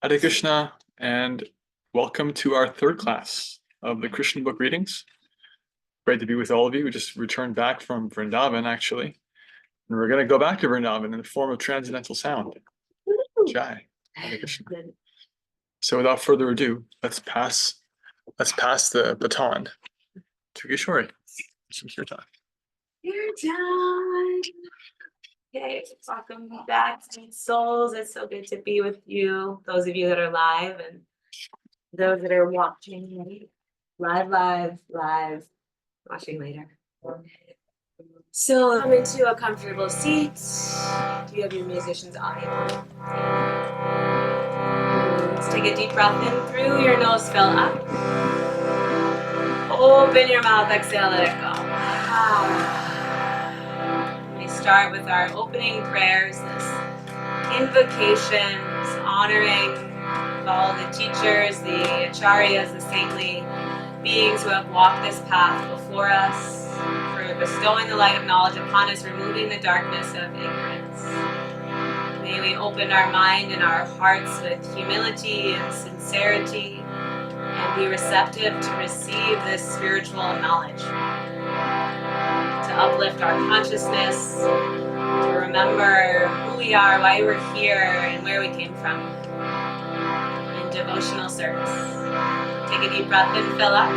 Hare Krishna, and welcome to our third class of the Krishna Book readings. Great to be with all of you. We just returned back from Vrindavan, actually. And we're going to go back to Vrindavan in the form of transcendental sound. Jai. Hare Krishna. So without further ado, let's pass the baton to Kishori. Some kirtan. Kirtan. Okay, welcome back, sweet souls. It's so good to be with you, those of you that are live and those that are watching live, watching later. So come into a comfortable seat. Do you have your musicians audio? Let's take a deep breath in through your nose, fill up. Open your mouth, exhale, let it go. We start with our opening prayers, this invocations, honoring all the teachers, the acharyas, the saintly beings who have walked this path before us, for bestowing the light of knowledge upon us, removing the darkness of ignorance. May we open our mind and our hearts with humility and sincerity and be receptive to receive this spiritual knowledge, to uplift our consciousness, to remember who we are, why we're here, and where we came from in devotional service. Take a deep breath and fill up.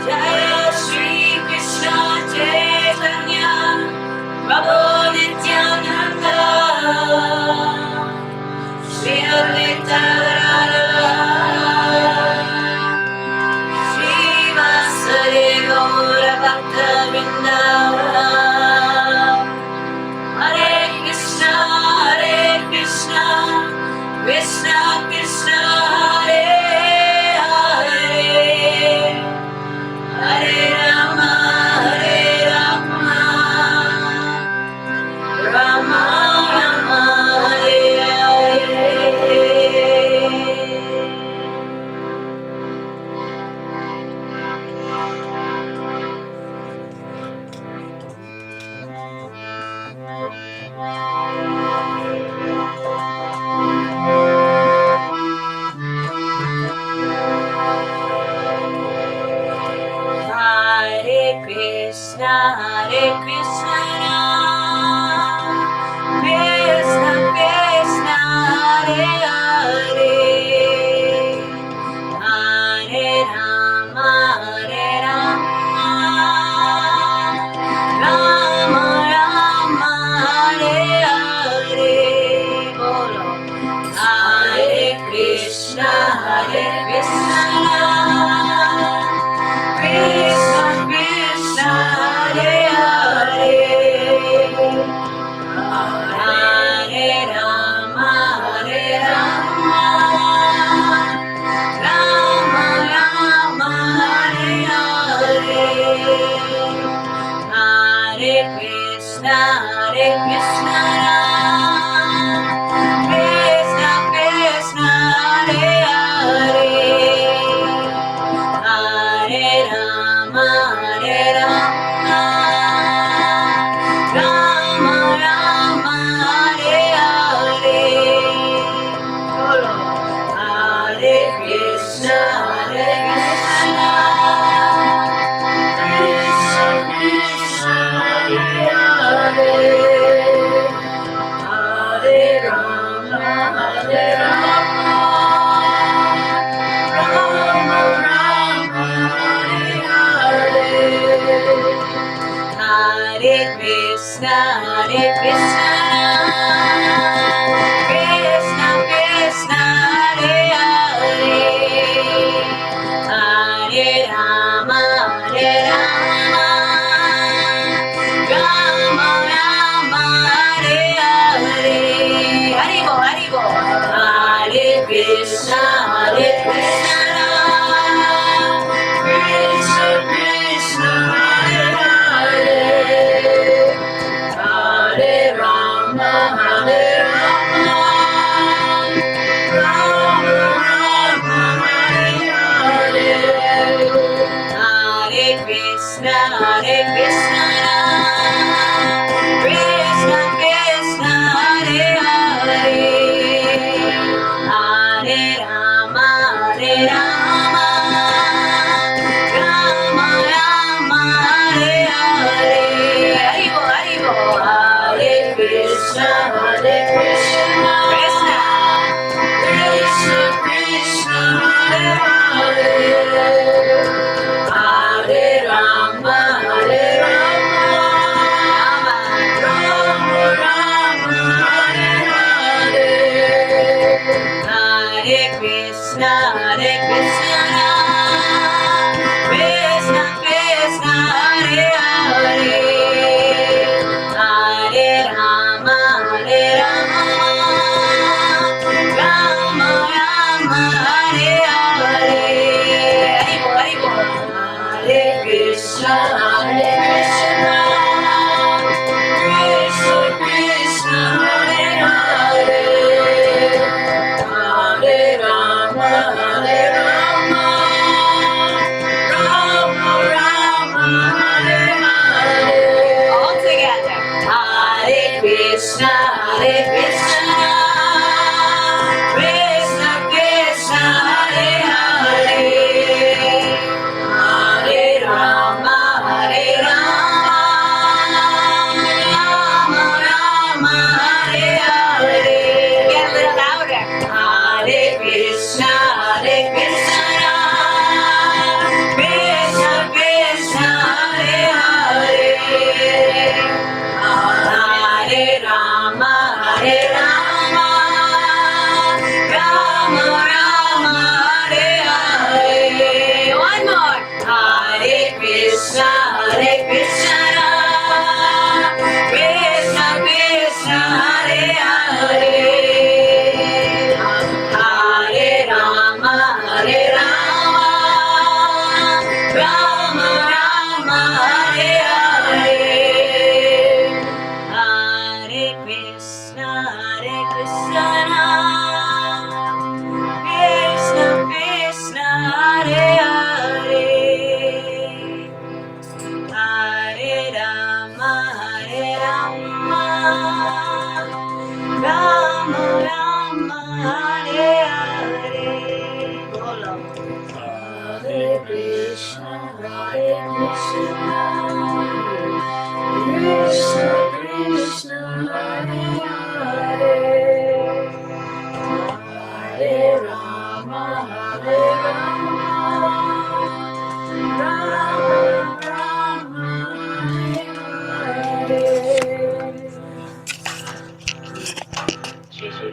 Jaya Shri Krishna Chaitanya Prabhu Nityananda Shri Advaita Shri Vasari Gaura Bhakta Vrinda Hare Krishna Krishna Krishna Hare Hare Hare Rama Rama Rama Hare Hare. Hare Krishna Krishna Krishna Hare Hare Hare Rama Rama Rama Hare Hare. Bolo Hare Krishna Krishna Krishna Hare Hare Hare Rama Rama Rama Hare Hare Hare Krishna Krishna Krishna Hare Hare Hare Rama Rama Rama Hare Hare. Bolo Hare Krishna Krishna Krishna Hare Hare Hare Rama Rama Rama Hare Hare Hare Krishna Krishna Krishna Hare Hare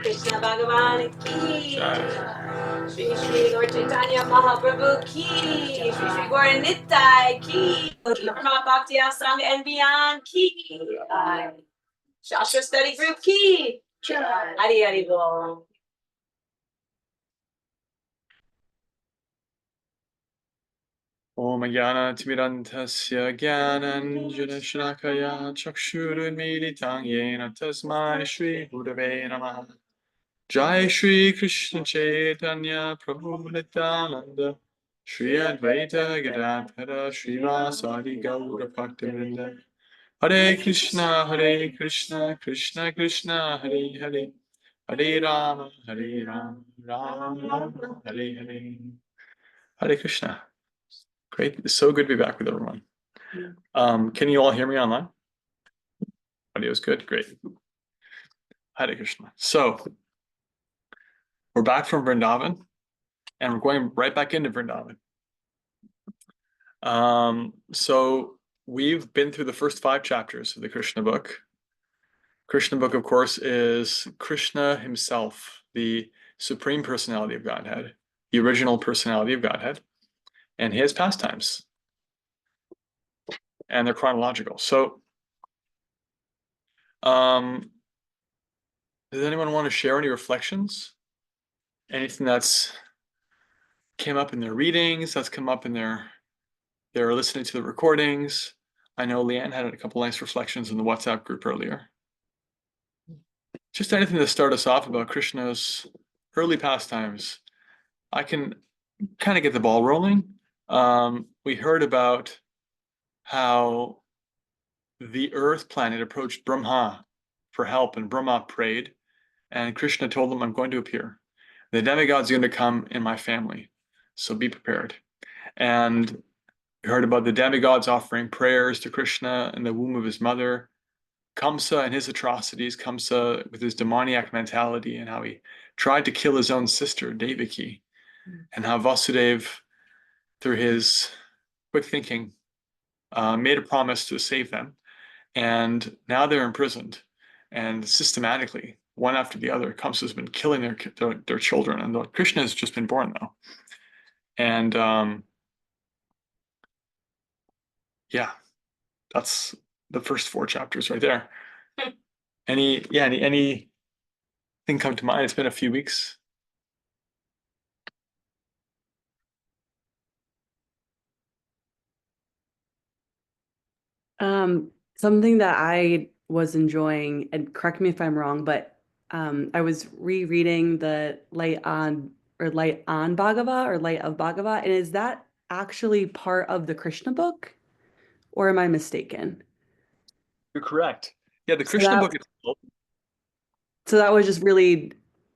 Krishna Bhagavan ki Shri Shri Lord Chaitanya Mahaprabhu ki Shri Shri Gaura Nitai ki Prabhupada Bhakti Asanga and beyond ki Shastra Study Group ki Hari Hari Bol. Om Jnana Timirantasya Jnananjana Shlakaya Chakshurunmilitam Yena Tasmai Shri Gurave Namaha. Jai Shri Krishna Chaitanya Prabhu Nityananda Shri Advaita Gadadhara Srivasadi Gaura Bhaktivinoda Hare Krishna Krishna Krishna Hare Hare Hare Rama Rama Rama Hare Hare. Hare Krishna. Great. It's so good to be back with everyone. Can you all hear me online? Audio is good. Great. Hare Krishna. So we're back from Vrindavan and we're going right back into Vrindavan. So we've been through the first 5 chapters of the Krishna book. Krishna book, of course, is Krishna himself, the supreme personality of Godhead, the original personality of Godhead, and his pastimes. And they're chronological. So does anyone want to share any reflections? Anything that's came up in their readings, that's come up in their listening to the recordings? I know Leanne had a couple nice reflections in the WhatsApp group earlier. Just anything to start us off about Krishna's early pastimes. I can kind of get the ball rolling. We heard about how the earth planet approached Brahma for help, and Brahma prayed, and Krishna told them, I'm going to appear. The demigod's going to come in my family, so be prepared. And we heard about the demigods offering prayers to Krishna in the womb of his mother, Kamsa and his atrocities, Kamsa with his demoniac mentality and how he tried to kill his own sister, Devaki. and how Vasudev, through his quick thinking, made a promise to save them. And now they're imprisoned, and systematically, one after the other, Kamsa has been killing their children, and Krishna has just been born now. And yeah, that's the first 4 chapters right there. Anything come to mind? It's been a few weeks. Something that I was enjoying, and correct me if I'm wrong, but I was rereading the Light on Bhagava or Light of Bhagava, and is that actually part of the Krishna book, or am I mistaken? You're correct. Yeah, the So Krishna that book itself. so that was just really,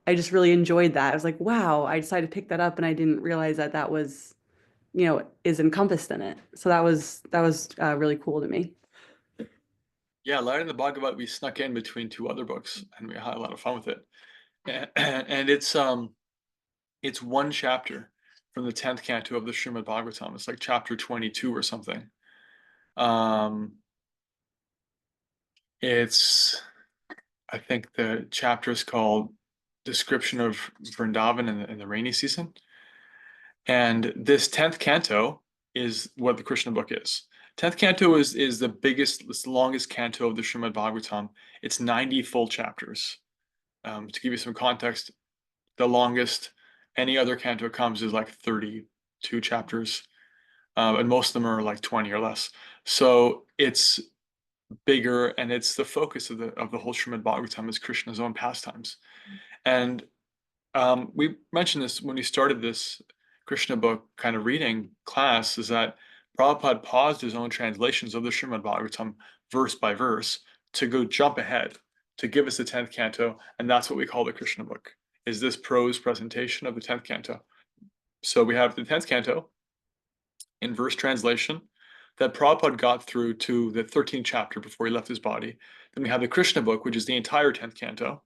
I just really enjoyed that. I was like, wow, I decided to pick that up, and I didn't realize that that was, is encompassed in it. So that was really cool to me. Yeah, Light in the Bhagavad we snuck in between 2 other books, and we had a lot of fun with it. And it's one chapter from the 10th canto of the Srimad Bhagavatam. It's like chapter 22 or something. It's I think the chapter is called Description of Vrindavan in the rainy season. And this 10th canto is what the Krishna book is. 10th canto is the biggest, it's the longest canto of the Srimad Bhagavatam. It's 90 full chapters. To give you some context, the longest any other canto comes is like 32 chapters, and most of them are like 20 or less. So it's bigger, and it's the focus of the whole Srimad Bhagavatam is Krishna's own pastimes. And we mentioned this when we started this Krishna book kind of reading class, is that Prabhupada paused his own translations of the Srimad Bhagavatam verse by verse to go jump ahead to give us the 10th canto, and that's what we call the Krishna book, is this prose presentation of the 10th canto. So we have the 10th canto in verse translation that Prabhupada got through to the 13th chapter before he left his body. Then we have the Krishna book, which is the entire 10th canto.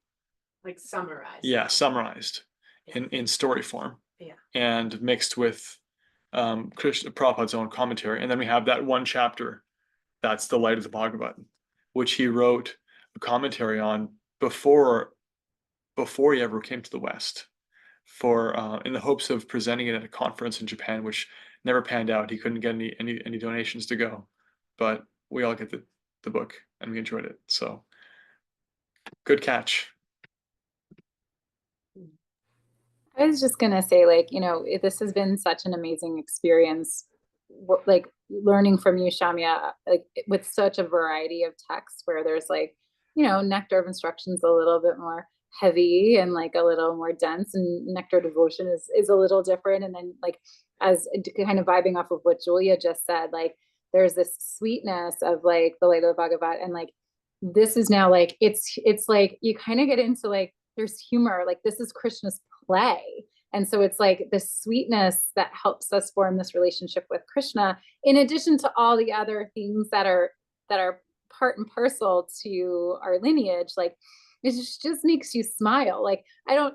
Like summarized. Yeah, summarized in story form. Yeah. And mixed with Krishna Prabhupada's own commentary. And then we have that one chapter that's the Light of the Bhagavad, which he wrote a commentary on before he ever came to the West, for in the hopes of presenting it at a conference in Japan, which never panned out. He couldn't get any donations to go, but we all get the book and we enjoyed it. So good catch. I was just gonna say, like, this has been such an amazing experience, like learning from you, Shamya, like with such a variety of texts where there's like, nectar of instructions a little bit more heavy and like a little more dense, and nectar devotion is a little different. And then like as kind of vibing off of what Julia just said, like there's this sweetness of like the Light of the Bhagavad, and like this is now like it's like you kind of get into like there's humor, like this is Krishna's play. And so it's like the sweetness that helps us form this relationship with Krishna, in addition to all the other things that are part and parcel to our lineage. Like it just makes you smile. Like I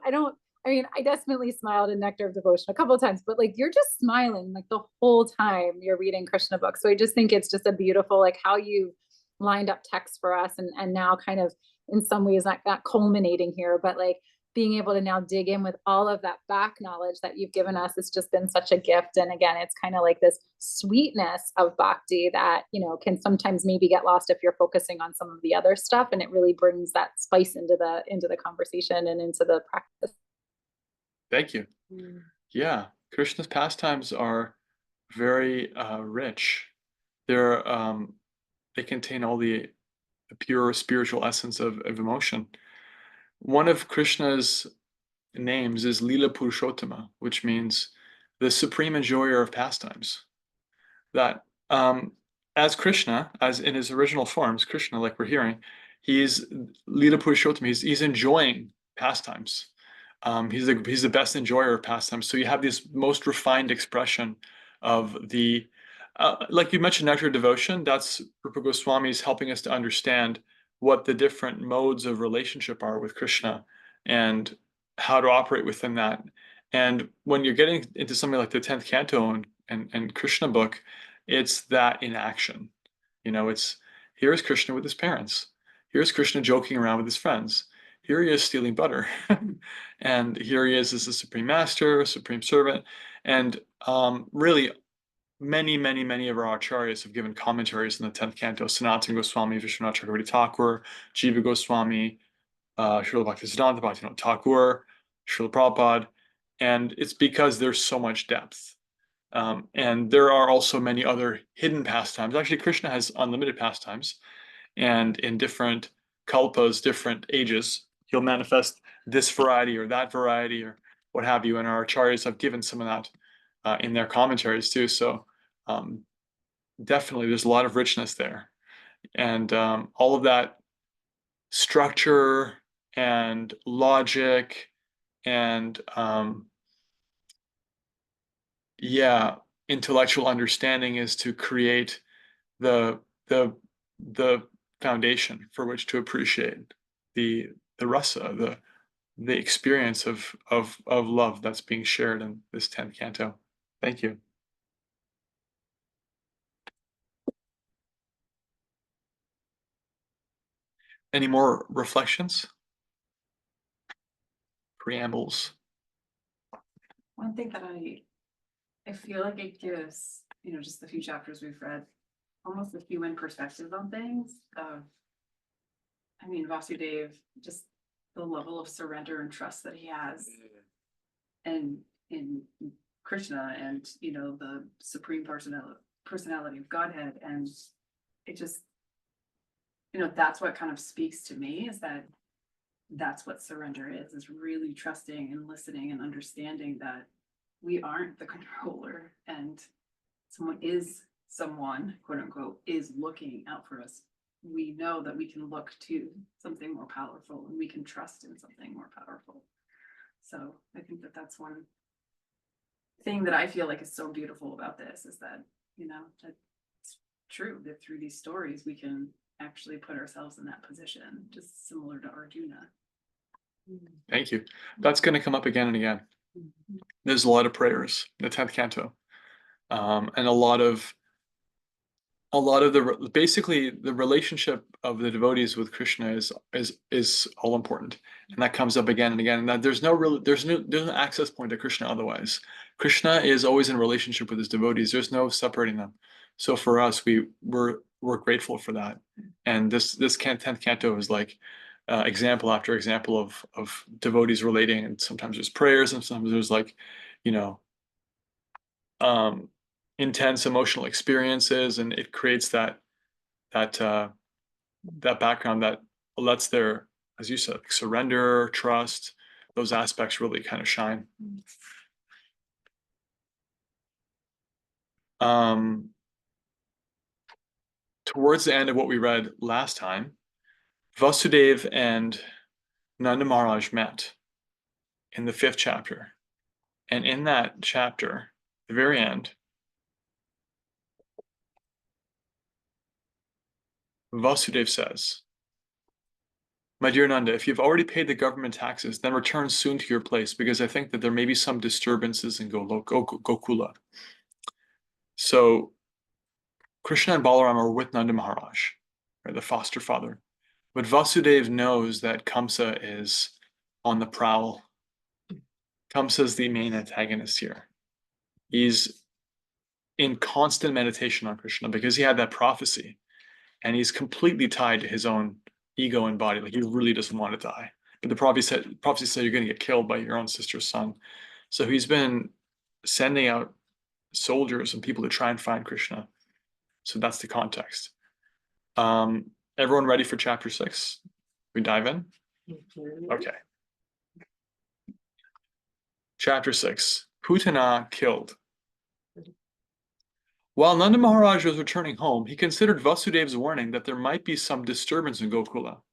mean, I definitely smiled in Nectar of Devotion a couple of times, but like you're just smiling like the whole time you're reading Krishna books. So I just think it's just a beautiful, like how you lined up text for us, and now kind of in some ways not culminating here, but like being able to now dig in with all of that back knowledge that you've given us. It's just been such a gift. And again, it's kind of like this sweetness of bhakti that, can sometimes maybe get lost if you're focusing on some of the other stuff. And it really brings that spice into the conversation and into the practice. Thank you. Yeah, Krishna's pastimes are very rich. They contain all the pure spiritual essence of emotion. One of Krishna's names is Lila Purushottama, which means the supreme enjoyer of pastimes. That as Krishna, as in his original forms, Krishna, like we're hearing, he's Lila Purushottama. He's enjoying pastimes. He's the best enjoyer of pastimes. So you have this most refined expression of the, like you mentioned, nectar devotion. That's Rupa Goswami's helping us to understand what the different modes of relationship are with Krishna and how to operate within that. And when you're getting into something like the 10th canto and Krishna book, it's that in action. It's here's Krishna with his parents. Here's Krishna joking around with his friends. Here he is stealing butter. And here he is as the supreme master, supreme servant. And really, many of our acharyas have given commentaries in the 10th canto. Sanatana Goswami, Vishwanath Chakravarti Thakur, Jiva Goswami, Srila Bhaktisiddhanta Bhaktivinoda Thakur, Srila Prabhupada. And it's because there's so much depth. And there are also many other hidden pastimes. Actually, Krishna has unlimited pastimes. And in different kalpas, different ages, he'll manifest this variety or that variety or what have you. And our acharyas have given some of that in their commentaries too. So definitely there's a lot of richness there. And all of that structure and logic and intellectual understanding is to create the foundation for which to appreciate the rasa, the experience of love that's being shared in this 10th canto. Thank you. Any more reflections? Preambles? One thing that I feel like it gives, just the few chapters we've read, almost a human perspective on things. Vasudev, just the level of surrender and trust that he has, and in Krishna, and the supreme personality of Godhead, and it just, that's what kind of speaks to me, is that's what surrender is really trusting and listening and understanding that we aren't the controller, and someone, quote unquote, is looking out for us. We know that we can look to something more powerful, and we can trust in something more powerful. So I think that that's one thing that I feel like is so beautiful about this, is that, that it's true that through these stories, we can actually put ourselves in that position, just similar to Arjuna. Thank you. That's going to come up again and again. There's a lot of prayers in the 10th canto, and a lot of basically the relationship of the devotees with Krishna is all important, and that comes up again and again. And that there's no access point to Krishna otherwise. Krishna is always in relationship with his devotees. There's no separating them. So for us, we're grateful for that. And this 10th canto is like example after example of devotees relating, and sometimes there's prayers, and sometimes there's like, intense emotional experiences, and it creates that background that lets their, as you said, surrender, trust, those aspects really kind of shine. Towards the end of what we read last time, Vasudev and Nanda Maharaj met in the 5th chapter. And in that chapter, the very end, Vasudev says, "My dear Nanda, if you've already paid the government taxes, then return soon to your place, because I think that there may be some disturbances in Gokula." So Krishna and Balaram are with Nanda Maharaj, right, the foster father. But Vasudev knows that Kamsa is on the prowl. Kamsa is the main antagonist here. He's in constant meditation on Krishna because he had that prophecy, and he's completely tied to his own ego and body. Like, he really doesn't want to die. But the prophecy said you're going to get killed by your own sister's son. So he's been sending out soldiers and people to try and find Krishna. So that's the context. Everyone ready for chapter 6? We dive in? Okay. Chapter 6, Putana killed. While Nanda Maharaj was returning home, he considered Vasudev's warning that there might be some disturbance in Gokula.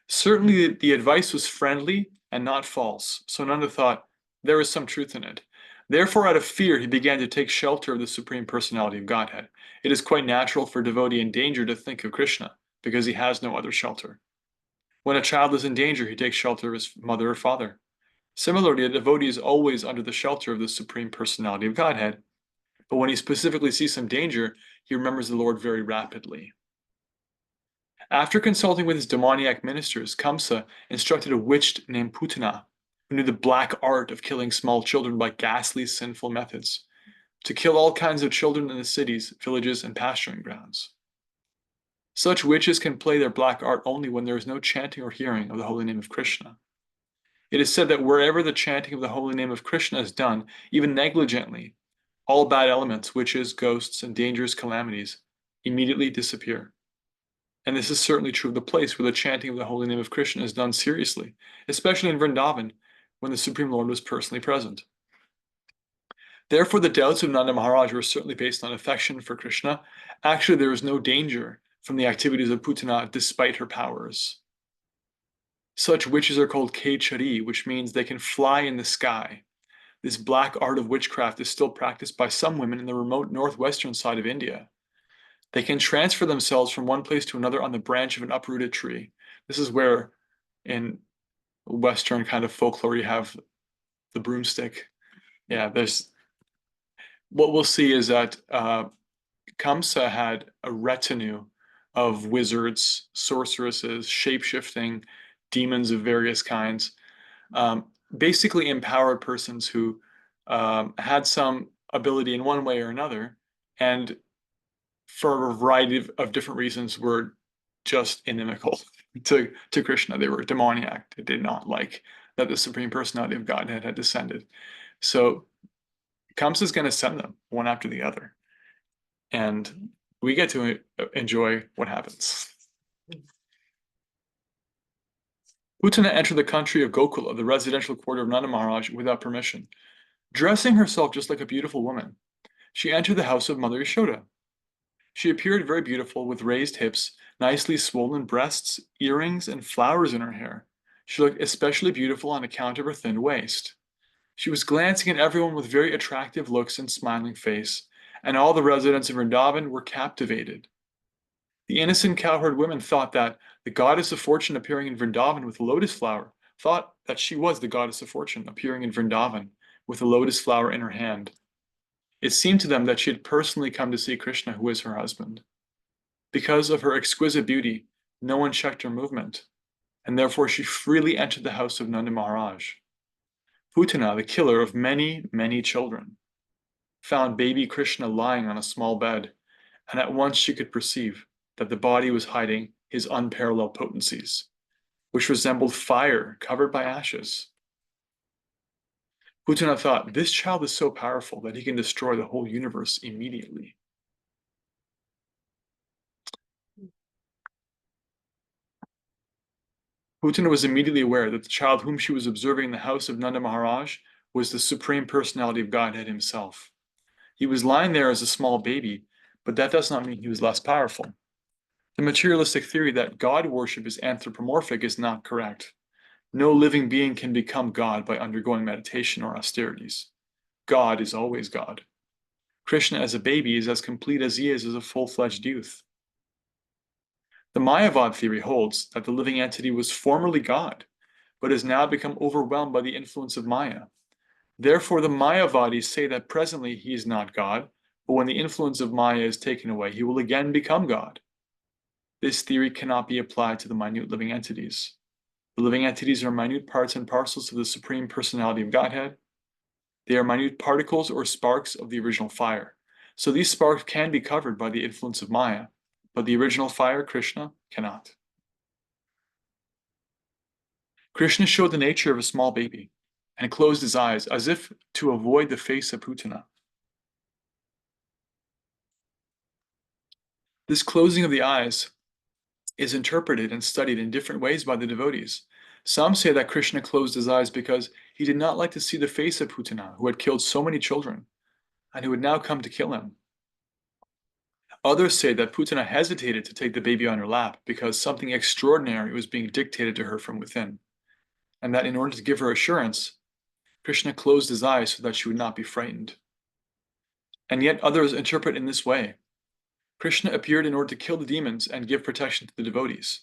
Certainly the advice was friendly and not false, so Nanda thought there is some truth in it. Therefore, out of fear, he began to take shelter of the Supreme Personality of Godhead. It is quite natural for a devotee in danger to think of Krishna, because he has no other shelter. When a child is in danger, he takes shelter of his mother or father. Similarly, a devotee is always under the shelter of the Supreme Personality of Godhead, but when he specifically sees some danger, he remembers the Lord very rapidly. After consulting with his demoniac ministers, Kamsa instructed a witch named Putana, who knew the black art of killing small children by ghastly, sinful methods, to kill all kinds of children in the cities, villages, and pasturing grounds. Such witches can play their black art only when there is no chanting or hearing of the holy name of Krishna. It is said that wherever the chanting of the holy name of Krishna is done, even negligently, all bad elements, witches, ghosts, and dangerous calamities immediately disappear. And this is certainly true of the place where the chanting of the holy name of Krishna is done seriously, especially in Vrindavan, when the Supreme Lord was personally present. Therefore, the doubts of Nanda Maharaj were certainly based on affection for Krishna. Actually, there was no danger from the activities of Putana despite her powers. Such witches are called Kechari, which means they can fly in the sky. This black art of witchcraft is still practiced by some women in the remote northwestern side of India. They can transfer themselves from one place to another on the branch of an uprooted tree. This is where, in Western kind of folklore, you have the broomstick. Yeah, there's what we'll see is that Kamsa had a retinue of wizards, sorceresses, shape-shifting demons of various kinds, basically empowered persons who had some ability in one way or another, and for a variety of different reasons were just inimical to Krishna. They were demoniac. They did not like that the Supreme Personality of Godhead had descended. So Kamsa is going to send them one after the other. And we get to enjoy what happens. Putana entered the country of Gokula, the residential quarter of Nanda Maharaj, without permission. Dressing herself just like a beautiful woman, she entered the house of Mother Yashoda. She appeared very beautiful, with raised hips, nicely swollen breasts, earrings, and flowers in her hair. She looked especially beautiful on account of her thin waist. She was glancing at everyone with very attractive looks and smiling face, and all the residents of Vrindavan were captivated. The innocent cowherd women thought that the goddess of fortune appearing in Vrindavan with a lotus flower, thought that she was the goddess of fortune appearing in Vrindavan with a lotus flower in her hand. It seemed to them that she had personally come to see Krishna, who is her husband. Because of her exquisite beauty, no one checked her movement, and therefore she freely entered the house of Nanda Maharaj. Putana, the killer of many, many children, found baby Krishna lying on a small bed, and at once she could perceive that the body was hiding his unparalleled potencies, which resembled fire covered by ashes. Putana thought, this child is so powerful that he can destroy the whole universe immediately. Putana was immediately aware that the child whom she was observing in the house of Nanda Maharaj was the Supreme Personality of Godhead himself. He was lying there as a small baby, but that does not mean he was less powerful. The materialistic theory that God worship is anthropomorphic is not correct. No living being can become God by undergoing meditation or austerities. God is always God. Krishna as a baby is as complete as he is as a full-fledged youth. The Mayavad theory holds that the living entity was formerly God, but has now become overwhelmed by the influence of Maya. Therefore, the Mayavadis say that presently he is not God, but when the influence of Maya is taken away, he will again become God. This theory cannot be applied to the minute living entities. The living entities are minute parts and parcels of the Supreme Personality of Godhead. They are minute particles or sparks of the original fire. So these sparks can be covered by the influence of Maya, but the original fire, Krishna, cannot. Krishna showed the nature of a small baby and closed his eyes as if to avoid the face of Putana. This closing of the eyes is interpreted and studied in different ways by the devotees. Some say that Krishna closed his eyes because he did not like to see the face of Putana, who had killed so many children, and who had now come to kill him. Others say that Putana hesitated to take the baby on her lap because something extraordinary was being dictated to her from within, and that in order to give her assurance, Krishna closed his eyes so that she would not be frightened. And yet others interpret in this way. Krishna appeared in order to kill the demons and give protection to the devotees.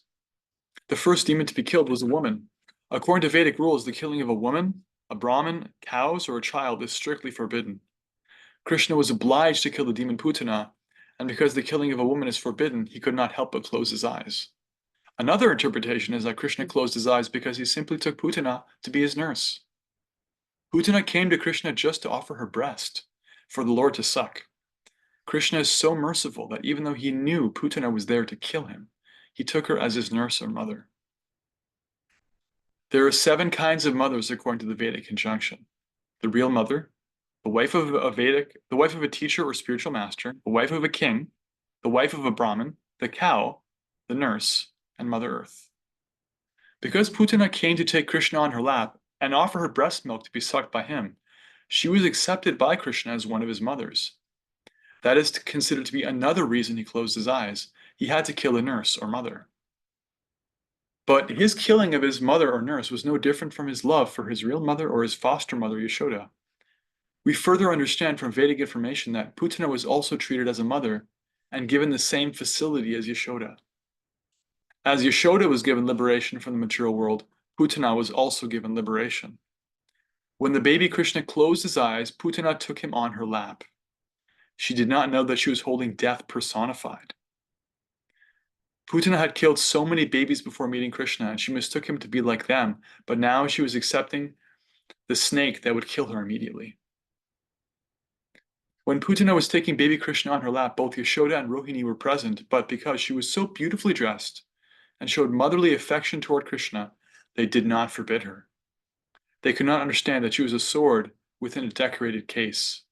The first demon to be killed was a woman. According to Vedic rules, the killing of a woman A Brahmin, cows, or a child is strictly forbidden. Krishna was obliged to kill the demon Putana, and because the killing of a woman is forbidden, he could not help but close his eyes. Another interpretation is that Krishna closed his eyes because he simply took Putana to be his nurse. Putana came to Krishna just to offer her breast for the Lord to suck. Krishna is so merciful that even though he knew Putana was there to kill him, he took her as his nurse or mother. There are 7 kinds of mothers according to the Vedic conjunction: the real mother, the wife of a teacher or spiritual master, the wife of a king, the wife of a Brahmin, the cow, the nurse, and Mother Earth. Because Putana came to take Krishna on her lap and offer her breast milk to be sucked by him, she was accepted by Krishna as one of his mothers. That is considered to be another reason he closed his eyes. He had to kill a nurse or mother. But his killing of his mother or nurse was no different from his love for his real mother or his foster mother, Yashoda. We further understand from Vedic information that Putana was also treated as a mother and given the same facility as Yashoda. As Yashoda was given liberation from the material world, Putana was also given liberation. When the baby Krishna closed his eyes, Putana took him on her lap. She did not know that she was holding death personified. Putana had killed so many babies before meeting Krishna, and she mistook him to be like them, but now she was accepting the snake that would kill her immediately. When Putana was taking baby Krishna on her lap, both Yashoda and Rohini were present, but because she was so beautifully dressed and showed motherly affection toward Krishna, they did not forbid her. They could not understand that she was a sword within a decorated case.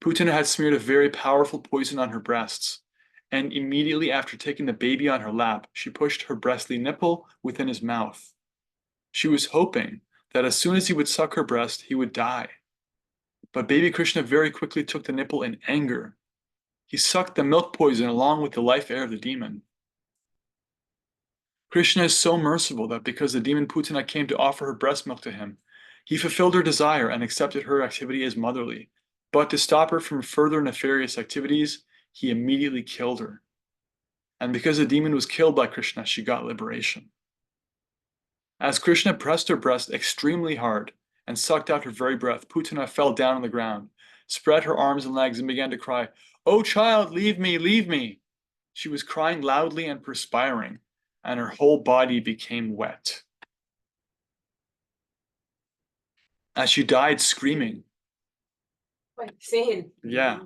Putana had smeared a very powerful poison on her breasts, and immediately after taking the baby on her lap, she pushed her breastly nipple within his mouth. She was hoping that as soon as he would suck her breast, he would die. But baby Krishna very quickly took the nipple in anger. He sucked the milk poison along with the life air of the demon. Krishna is so merciful that because the demon Putana came to offer her breast milk to him, he fulfilled her desire and accepted her activity as motherly. But to stop her from further nefarious activities, he immediately killed her. And because the demon was killed by Krishna, she got liberation. As Krishna pressed her breast extremely hard and sucked out her very breath, Putana fell down on the ground, spread her arms and legs, and began to cry, "Oh child, leave me, leave me!" She was crying loudly and perspiring, and her whole body became wet. As she died screaming, yeah.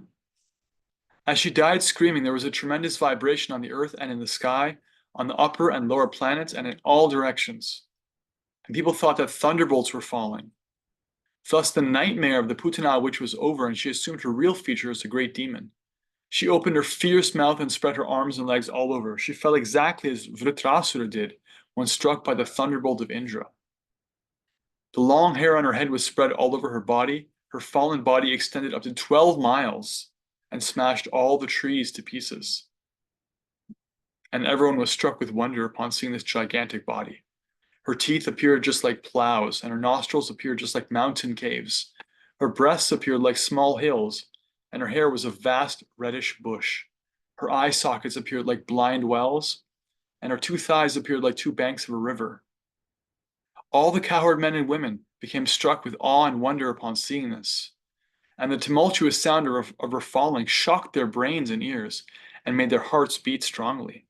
As she died screaming, there was a tremendous vibration on the earth and in the sky, on the upper and lower planets, and in all directions. And people thought that thunderbolts were falling. Thus, the nightmare of the Putana witch was over, and she assumed her real feature as a great demon. She opened her fierce mouth and spread her arms and legs all over. She fell exactly as Vritrasura did when struck by the thunderbolt of Indra. The long hair on her head was spread all over her body. Her fallen body extended up to 12 miles and smashed all the trees to pieces. And everyone was struck with wonder upon seeing this gigantic body. Her teeth appeared just like plows, and her nostrils appeared just like mountain caves. Her breasts appeared like small hills, and her hair was a vast reddish bush. Her eye sockets appeared like blind wells, and her 2 thighs appeared like 2 banks of a river. All the cowherd men and women became struck with awe and wonder upon seeing this, and the tumultuous sound of her falling shocked their brains and ears and made their hearts beat strongly.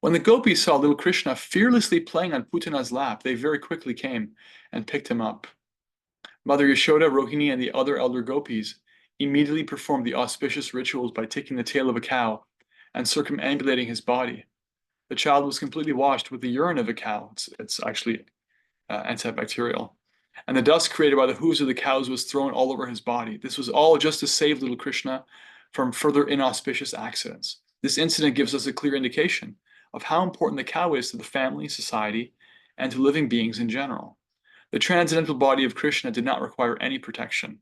When the gopis saw little Krishna fearlessly playing on Putana's lap, they very quickly came and picked him up. Mother Yashoda, Rohini, and the other elder gopis immediately performed the auspicious rituals by taking the tail of a cow and circumambulating his body. The child was completely washed with the urine of a cow. It's actually antibacterial. And the dust created by the hooves of the cows was thrown all over his body. This was all just to save little Krishna from further inauspicious accidents. This incident gives us a clear indication of how important the cow is to the family, society, and to living beings in general. The transcendental body of Krishna did not require any protection.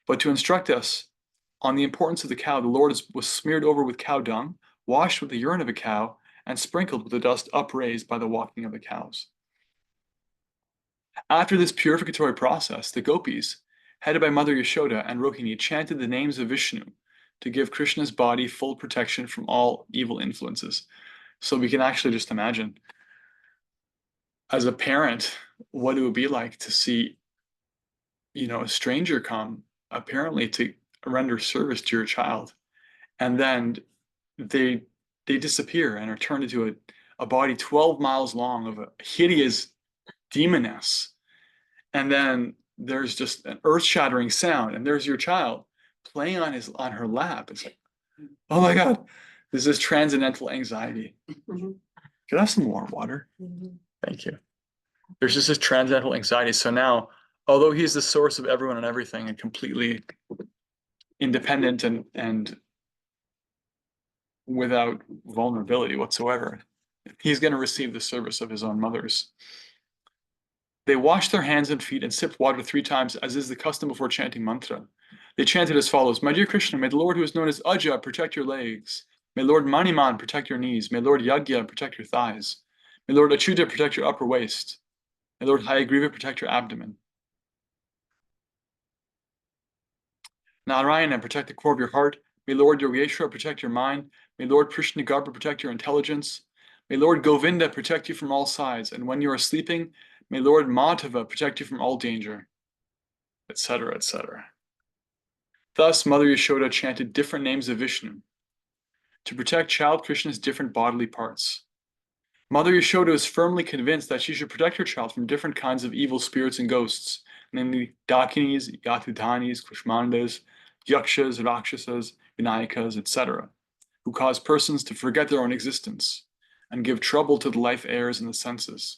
But to instruct us on the importance of the cow, the Lord was smeared over with cow dung, washed with the urine of a cow, and sprinkled with the dust upraised by the walking of the cows. After this purificatory process, the gopis, headed by Mother Yashoda and Rohini, chanted the names of Vishnu to give Krishna's body full protection from all evil influences. So we can actually just imagine as a parent, what it would be like to see, a stranger come apparently to render service to your child, and then they they disappear and are turned into a body 12 miles long of a hideous demoness. And then there's just an earth-shattering sound, and there's your child playing on her lap. It's like, oh my God, this is transcendental anxiety. Could I have some more water? Thank you. There's just this transcendental anxiety. So now, although he's the source of everyone and everything and completely independent and without vulnerability whatsoever, he's going to receive the service of his own mothers. They washed their hands and feet and sipped water 3 times, as is the custom before chanting mantra. They chanted as follows: My dear Krishna, may the Lord who is known as Aja protect your legs. May Lord Maniman protect your knees. May Lord Yagya protect your thighs. May Lord Achyuta protect your upper waist. May Lord Hayagriva protect your abdomen. Narayana protect the core of your heart. May Lord Yogeshwara protect your mind. May Lord Krishna Garbha protect your intelligence. May Lord Govinda protect you from all sides. And when you are sleeping, may Lord Madhava protect you from all danger, etc., etc. Thus, Mother Yashoda chanted different names of Vishnu to protect child Krishna's different bodily parts. Mother Yashoda was firmly convinced that she should protect her child from different kinds of evil spirits and ghosts, namely Dakinis, Yatudhanis, Kushmandas, Yakshas, Rakshasas, Vinayakas, etc., who cause persons to forget their own existence and give trouble to the life heirs and the senses.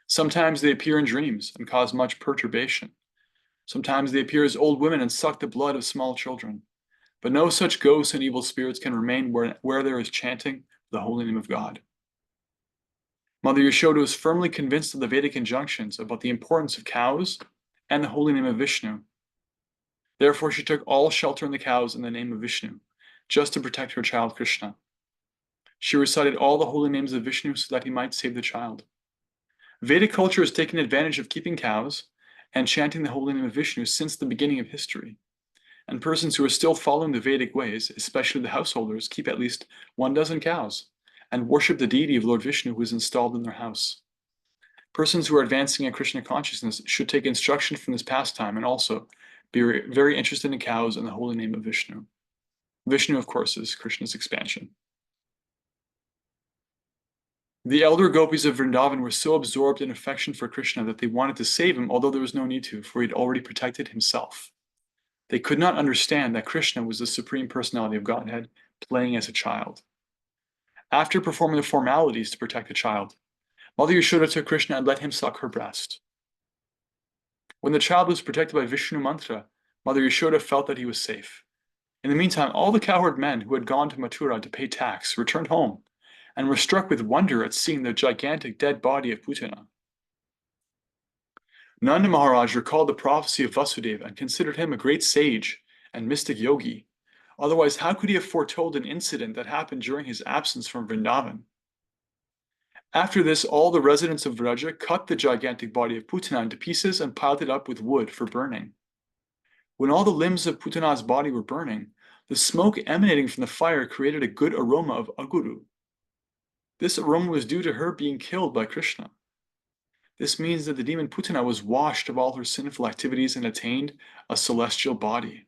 Sometimes they appear in dreams and cause much perturbation. Sometimes they appear as old women and suck the blood of small children. But no such ghosts and evil spirits can remain where there is chanting the holy name of God. Mother Yashoda was firmly convinced of the Vedic injunctions about the importance of cows and the holy name of Vishnu. Therefore, she took all shelter in the cows in the name of Vishnu, just to protect her child Krishna. She recited all the holy names of Vishnu so that he might save the child. Vedic culture has taken advantage of keeping cows and chanting the holy name of Vishnu since the beginning of history. And persons who are still following the Vedic ways, especially the householders, keep at least 12 cows and worship the deity of Lord Vishnu who is installed in their house. Persons who are advancing in Krishna consciousness should take instruction from this pastime and also be very interested in cows and the holy name of Vishnu. Vishnu, of course, is Krishna's expansion. The elder gopis of Vrindavan were so absorbed in affection for Krishna that they wanted to save him, although there was no need to, for he had already protected himself. They could not understand that Krishna was the Supreme Personality of Godhead playing as a child. After performing the formalities to protect the child, Mother Yashoda took Krishna and let him suck her breast. When the child was protected by Vishnu mantra, Mother Yashoda felt that he was safe. In the meantime, all the cowherd men who had gone to Mathura to pay tax returned home and were struck with wonder at seeing the gigantic dead body of Putana. Nanda Maharaj recalled the prophecy of Vasudeva and considered him a great sage and mystic yogi. Otherwise, how could he have foretold an incident that happened during his absence from Vrindavan? After this, all the residents of Vraja cut the gigantic body of Putana into pieces and piled it up with wood for burning. When all the limbs of Putana's body were burning, the smoke emanating from the fire created a good aroma of aguru. This aroma was due to her being killed by Krishna. This means that the demon Putana was washed of all her sinful activities and attained a celestial body.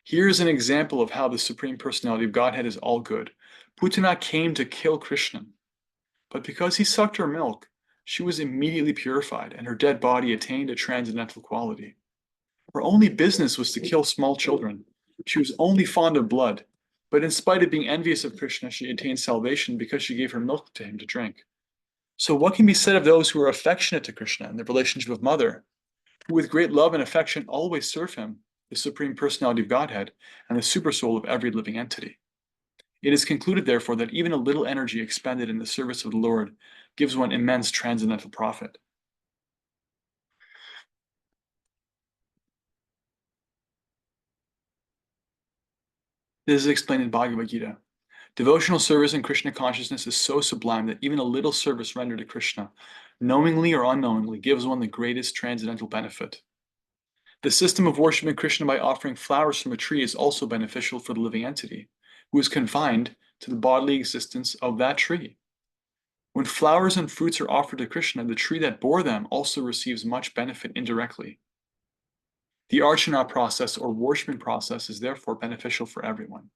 Here is an example of how the Supreme Personality of Godhead is all good. Putana came to kill Krishna, but because he sucked her milk, she was immediately purified and her dead body attained a transcendental quality. Her only business was to kill small children. She was only fond of blood, but in spite of being envious of Krishna, she attained salvation because she gave her milk to him to drink. So what can be said of those who are affectionate to Krishna in the relationship of mother, who with great love and affection always serve him, the Supreme Personality of Godhead, and the supersoul of every living entity? It is concluded, therefore, that even a little energy expended in the service of the Lord gives one immense transcendental profit. This is explained in Bhagavad Gita. Devotional service in Krishna consciousness is so sublime that even a little service rendered to Krishna, knowingly or unknowingly, gives one the greatest transcendental benefit. The system of worshiping Krishna by offering flowers from a tree is also beneficial for the living entity, who is confined to the bodily existence of that tree. When flowers and fruits are offered to Krishna, the tree that bore them also receives much benefit indirectly. The archana process or worshiping process is therefore beneficial for everyone.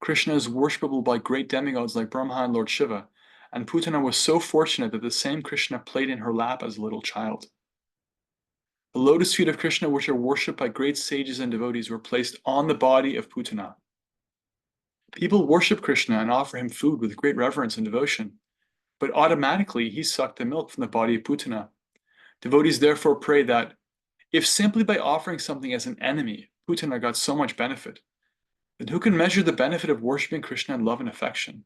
Krishna is worshipable by great demigods like Brahma and Lord Shiva, and Putana was so fortunate that the same Krishna played in her lap as a little child. The lotus feet of Krishna, which are worshipped by great sages and devotees, were placed on the body of Putana. People worship Krishna and offer him food with great reverence and devotion, but automatically he sucked the milk from the body of Putana. Devotees therefore pray that if simply by offering something as an enemy, Putana got so much benefit, then who can measure the benefit of worshipping Krishna in love and affection?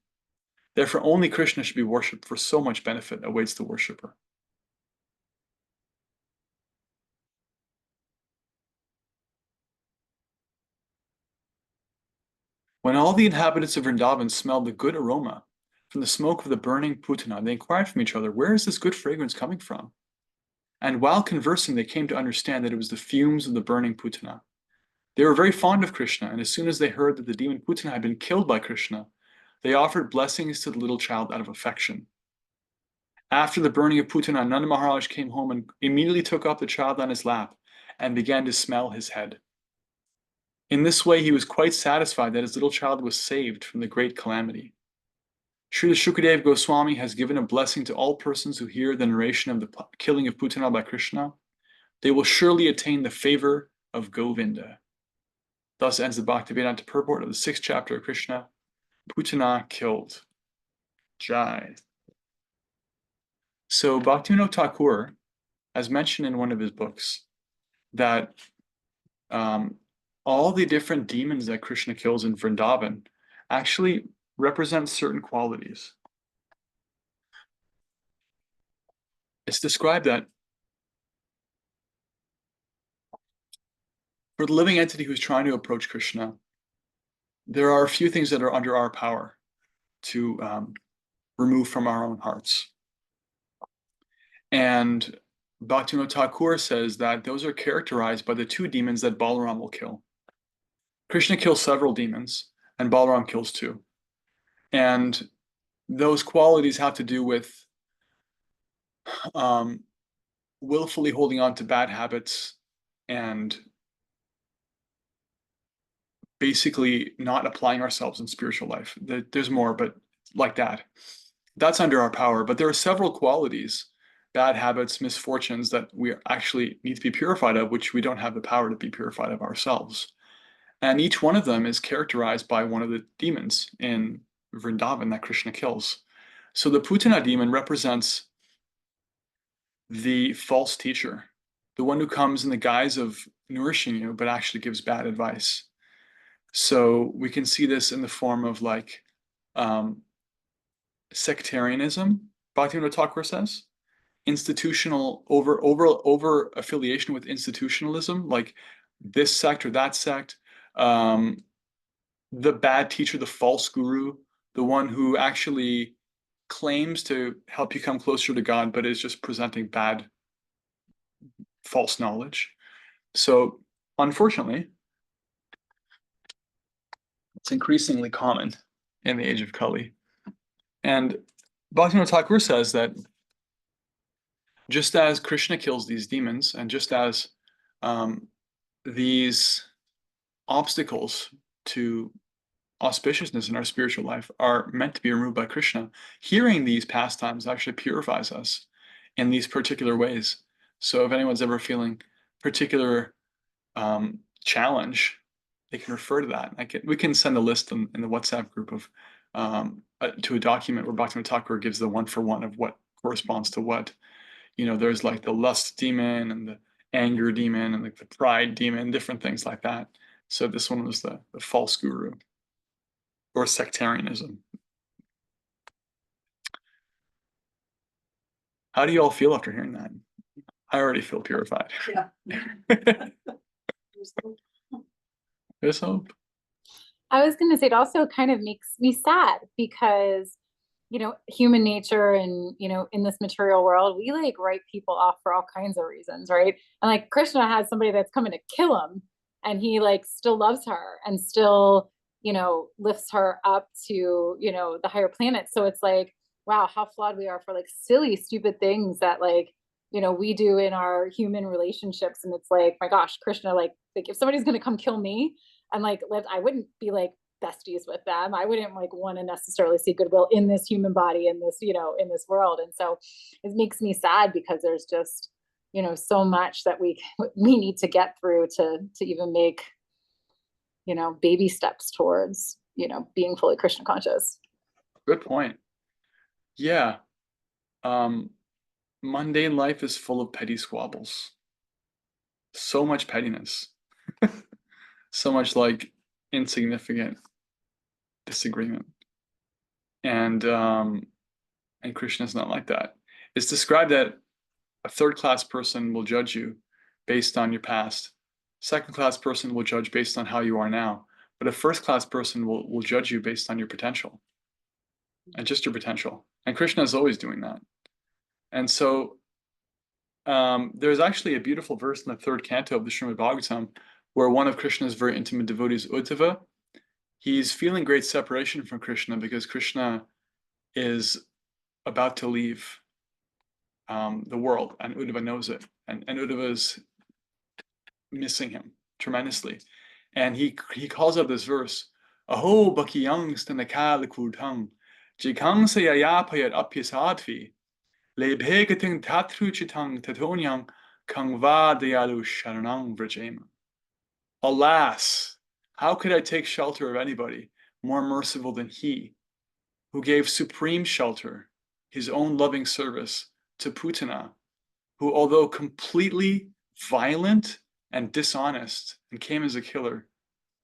Therefore, only Krishna should be worshipped, for so much benefit awaits the worshipper. When all the inhabitants of Vrindavan smelled the good aroma from the smoke of the burning Putana, they inquired from each other, where is this good fragrance coming from? And while conversing, they came to understand that it was the fumes of the burning Putana. They were very fond of Krishna, and as soon as they heard that the demon Putana had been killed by Krishna, they offered blessings to the little child out of affection. After the burning of Putana, Nanda Maharaj came home and immediately took up the child on his lap and began to smell his head. In this way, he was quite satisfied that his little child was saved from the great calamity. Srila Shukadeva Goswami has given a blessing to all persons who hear the narration of the killing of Putana by Krishna. They will surely attain the favor of Govinda. Thus ends the Bhaktivedanta purport of the 6th chapter of Krishna, Putana killed. Jai. So Bhaktivinoda Thakur has mentioned in one of his books that all the different demons that Krishna kills in Vrindavan actually represent certain qualities. It's described that for the living entity who's trying to approach Krishna, there are a few things that are under our power to remove from our own hearts. And Bhaktivinoda Thakur says that those are characterized by the 2 demons that Balaram will kill. Krishna kills several demons, and Balaram kills 2. And those qualities have to do with willfully holding on to bad habits and basically not applying ourselves in spiritual life. There's more, but like that. That's under our power. But there are several qualities, bad habits, misfortunes that we actually need to be purified of, which we don't have the power to be purified of ourselves. And each one of them is characterized by one of the demons in Vrindavan that Krishna kills. So the Putana demon represents the false teacher, the one who comes in the guise of nourishing you, but actually gives bad advice. So we can see this in the form of like sectarianism, Bhaktivinoda Thakur says, institutional over affiliation with institutionalism, like this sect or that sect, the bad teacher, the false guru, the one who actually claims to help you come closer to God, but is just presenting bad, false knowledge. So unfortunately, it's increasingly common in the age of Kali. And Bhaktivinoda Thakur says that just as Krishna kills these demons, and just as these obstacles to auspiciousness in our spiritual life are meant to be removed by Krishna, hearing these pastimes actually purifies us in these particular ways. So if anyone's ever feeling particular challenge, they can refer to that. We can send a list in the WhatsApp group of to a document where Bhaktivinoda Thakur gives the 1-for-1 of what corresponds to what. You know, there's like the lust demon and the anger demon and like the pride demon, different things like that. So this one was the false guru or sectarianism. How do you all feel after hearing that? I already feel purified. Yeah. There's hope. I was going to say it also kind of makes me sad because, you know, human nature and, you know, in this material world, we like write people off for all kinds of reasons, right? And like Krishna has somebody that's coming to kill him and he like still loves her and still, you know, lifts her up to, you know, the higher planets. So it's like wow, how flawed we are for like silly, stupid things that like, you know, we do in our human relationships. And it's like, my gosh, Krishna, like if somebody's going to come kill me and like live, I wouldn't be like besties with them. I wouldn't like want to necessarily see goodwill in this human body, in this, you know, in this world. And so it makes me sad because there's just, you know, so much that we need to get through to even make, you know, baby steps towards, you know, being fully Krishna conscious. Good point. Yeah. Mundane life is full of petty squabbles. So much pettiness. So much like insignificant disagreement. And Krishna's not like that. It's described that a third-class person will judge you based on your past. Second-class person will judge based on how you are now. But a first-class person will judge you based on your potential. And just your potential. And Krishna is always doing that. And so there's actually a beautiful verse in the third canto of the Srimad Bhagavatam where one of Krishna's very intimate devotees, Uddhava, he's feeling great separation from Krishna because Krishna is about to leave the world, and Uddhava knows it. And Uddhava is missing him tremendously. And he calls out this verse, Aho bakiyang stanakal kudhang, jikang sayayapayat apyasadvi, lebhegating tatruchitang tatonyang kangva dayalu sharanang vrajema. Alas, how could I take shelter of anybody more merciful than he, who gave supreme shelter, his own loving service, to Putana, who, although completely violent and dishonest and came as a killer,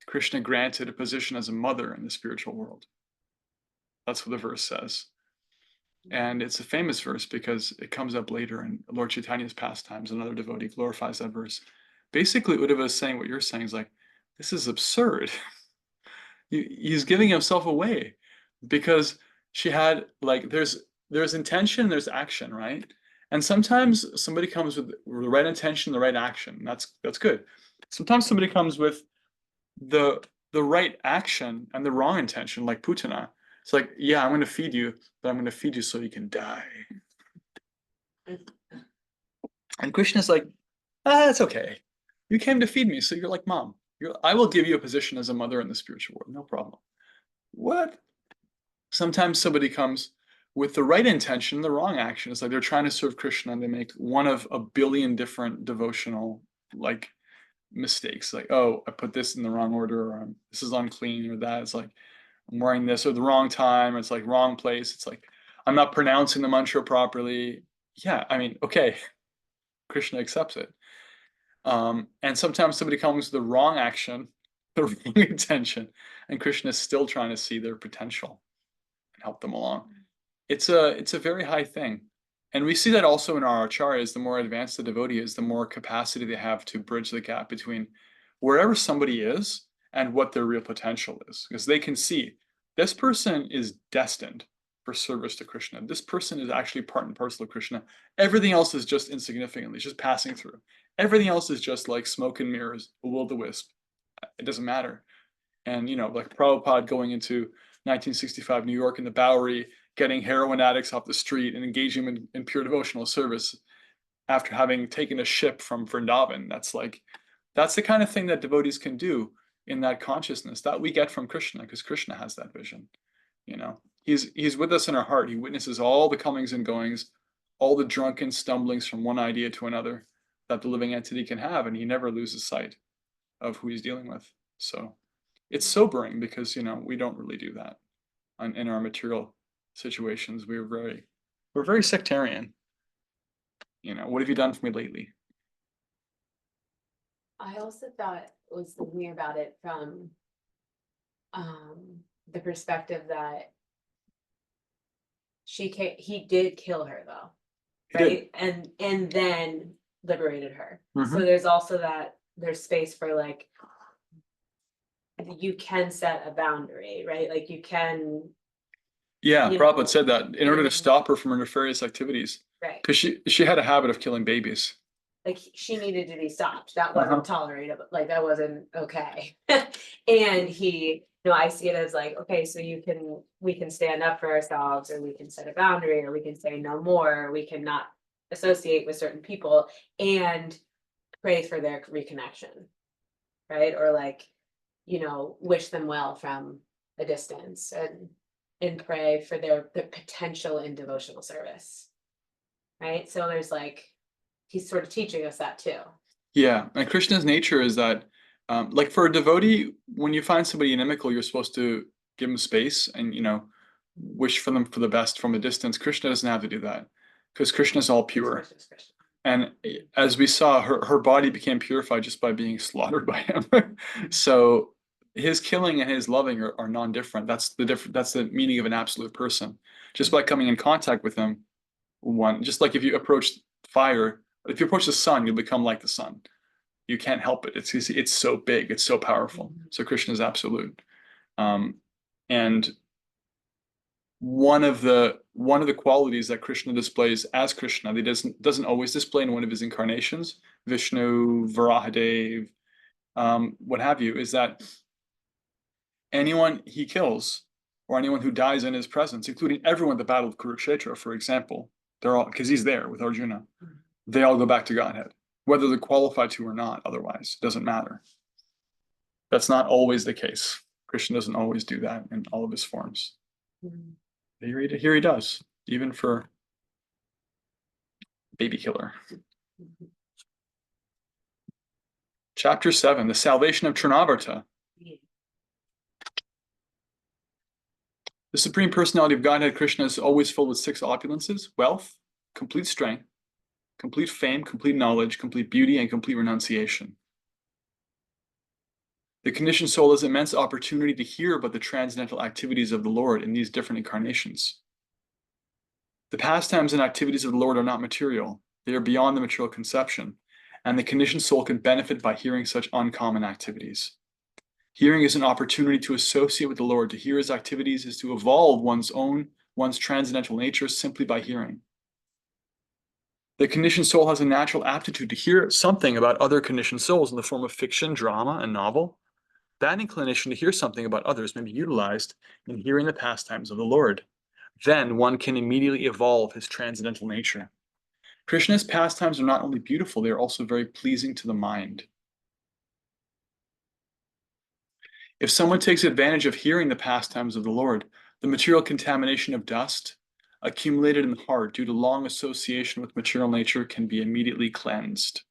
Krishna granted a position as a mother in the spiritual world. That's what the verse says. And it's a famous verse because it comes up later in Lord Chaitanya's pastimes. Another devotee glorifies that verse. Basically, Uddhava is saying what you're saying is like, this is absurd. He's giving himself away because she had like, there's intention, there's action, right? And sometimes somebody comes with the right intention, the right action. That's good. Sometimes somebody comes with the right action and the wrong intention, like Putana. It's like, yeah, I'm going to feed you, but I'm going to feed you so you can die. And Krishna's like, it's okay. You came to feed me, so you're like mom. I will give you a position as a mother in the spiritual world, no problem. What? Sometimes somebody comes with the right intention, the wrong action. It's like they're trying to serve Krishna and they make one of a billion different devotional like mistakes. Like, oh, I put this in the wrong order, or this is unclean, or that. It's like I'm wearing this or the wrong time. It's like wrong place. It's like I'm not pronouncing the mantra properly. Yeah, I mean, okay, Krishna accepts it. And sometimes somebody comes with the wrong action, the wrong intention, and Krishna is still trying to see their potential and help them along. It's a very high thing. And we see that also in our acharyas. The more advanced the devotee is, the more capacity they have to bridge the gap between wherever somebody is and what their real potential is. Because they can see this person is destined for service to Krishna. This person is actually part and parcel of Krishna. Everything else is just insignificantly, just passing through. Everything else is just like smoke and mirrors, a will-o-the-wisp. It doesn't matter. And, you know, like Prabhupada going into 1965 New York in the Bowery, getting heroin addicts off the street and engaging them in pure devotional service after having taken a ship from Vrindavan. That's the kind of thing that devotees can do in that consciousness that we get from Krishna, because Krishna has that vision. You know, he's with us in our heart. He witnesses all the comings and goings, all the drunken stumblings from one idea to another that the living entity can have, and he never loses sight of who he's dealing with. So it's sobering because, you know, we don't really do that in our material situations. We're very sectarian. You know, what have you done for me lately? I also was thinking about it from the perspective that he did kill her though, right? And then liberated her. So there's also there's space for like, you can set a boundary, right? Like you can. Yeah, You Prabhupada know, said that in order to stop her from her nefarious activities. Right. Because she had a habit of killing babies. Like she needed to be stopped. That wasn't tolerable. Like that wasn't okay. And he I see it as like, okay, so we can stand up for ourselves, or we can set a boundary, or we can say no more, or we can not associate with certain people and pray for their reconnection, right? Or like, wish them well from a distance, and pray for their potential in devotional service. Right? So there's like, he's sort of teaching us that too. Yeah, and Krishna's nature is that, like for a devotee, when you find somebody inimical, you're supposed to give them space and, wish for them for the best from a distance. Krishna doesn't have to do that because Krishna is all pure. And as we saw, her body became purified just by being slaughtered by him. So his killing and his loving are non-different. That's the meaning of an absolute person. Just by coming in contact with him, just like if you approach fire, if you approach the sun, you'll become like the sun. You can't help it. It's so big, it's so powerful. So Krishna is absolute. And one of the qualities that Krishna displays as Krishna, that he doesn't always display in one of his incarnations, Vishnu, Varahadev, what have you, is that anyone he kills or anyone who dies in his presence, including everyone at the Battle of Kurukshetra, for example, they're all, because he's there with Arjuna, they all go back to Godhead, whether they're qualified to or not. Otherwise, it doesn't matter. That's not always the case. Krishna doesn't always do that in all of his forms. Here he does, even for baby killer. Chapter 7, the salvation of Trinavarta. The Supreme Personality of Godhead, Krishna, is always filled with 6 opulences: wealth, complete strength, complete fame, complete knowledge, complete beauty, and complete renunciation. The conditioned soul has immense opportunity to hear about the transcendental activities of the Lord in these different incarnations. The pastimes and activities of the Lord are not material. They are beyond the material conception, and the conditioned soul can benefit by hearing such uncommon activities. Hearing is an opportunity to associate with the Lord. To hear his activities is to evolve one's transcendental nature simply by hearing. The conditioned soul has a natural aptitude to hear something about other conditioned souls in the form of fiction, drama, and novel. That inclination to hear something about others may be utilized in hearing the pastimes of the Lord. Then one can immediately evolve his transcendental nature. Krishna's pastimes are not only beautiful, they are also very pleasing to the mind. If someone takes advantage of hearing the pastimes of the Lord, the material contamination of dust accumulated in the heart due to long association with material nature can be immediately cleansed.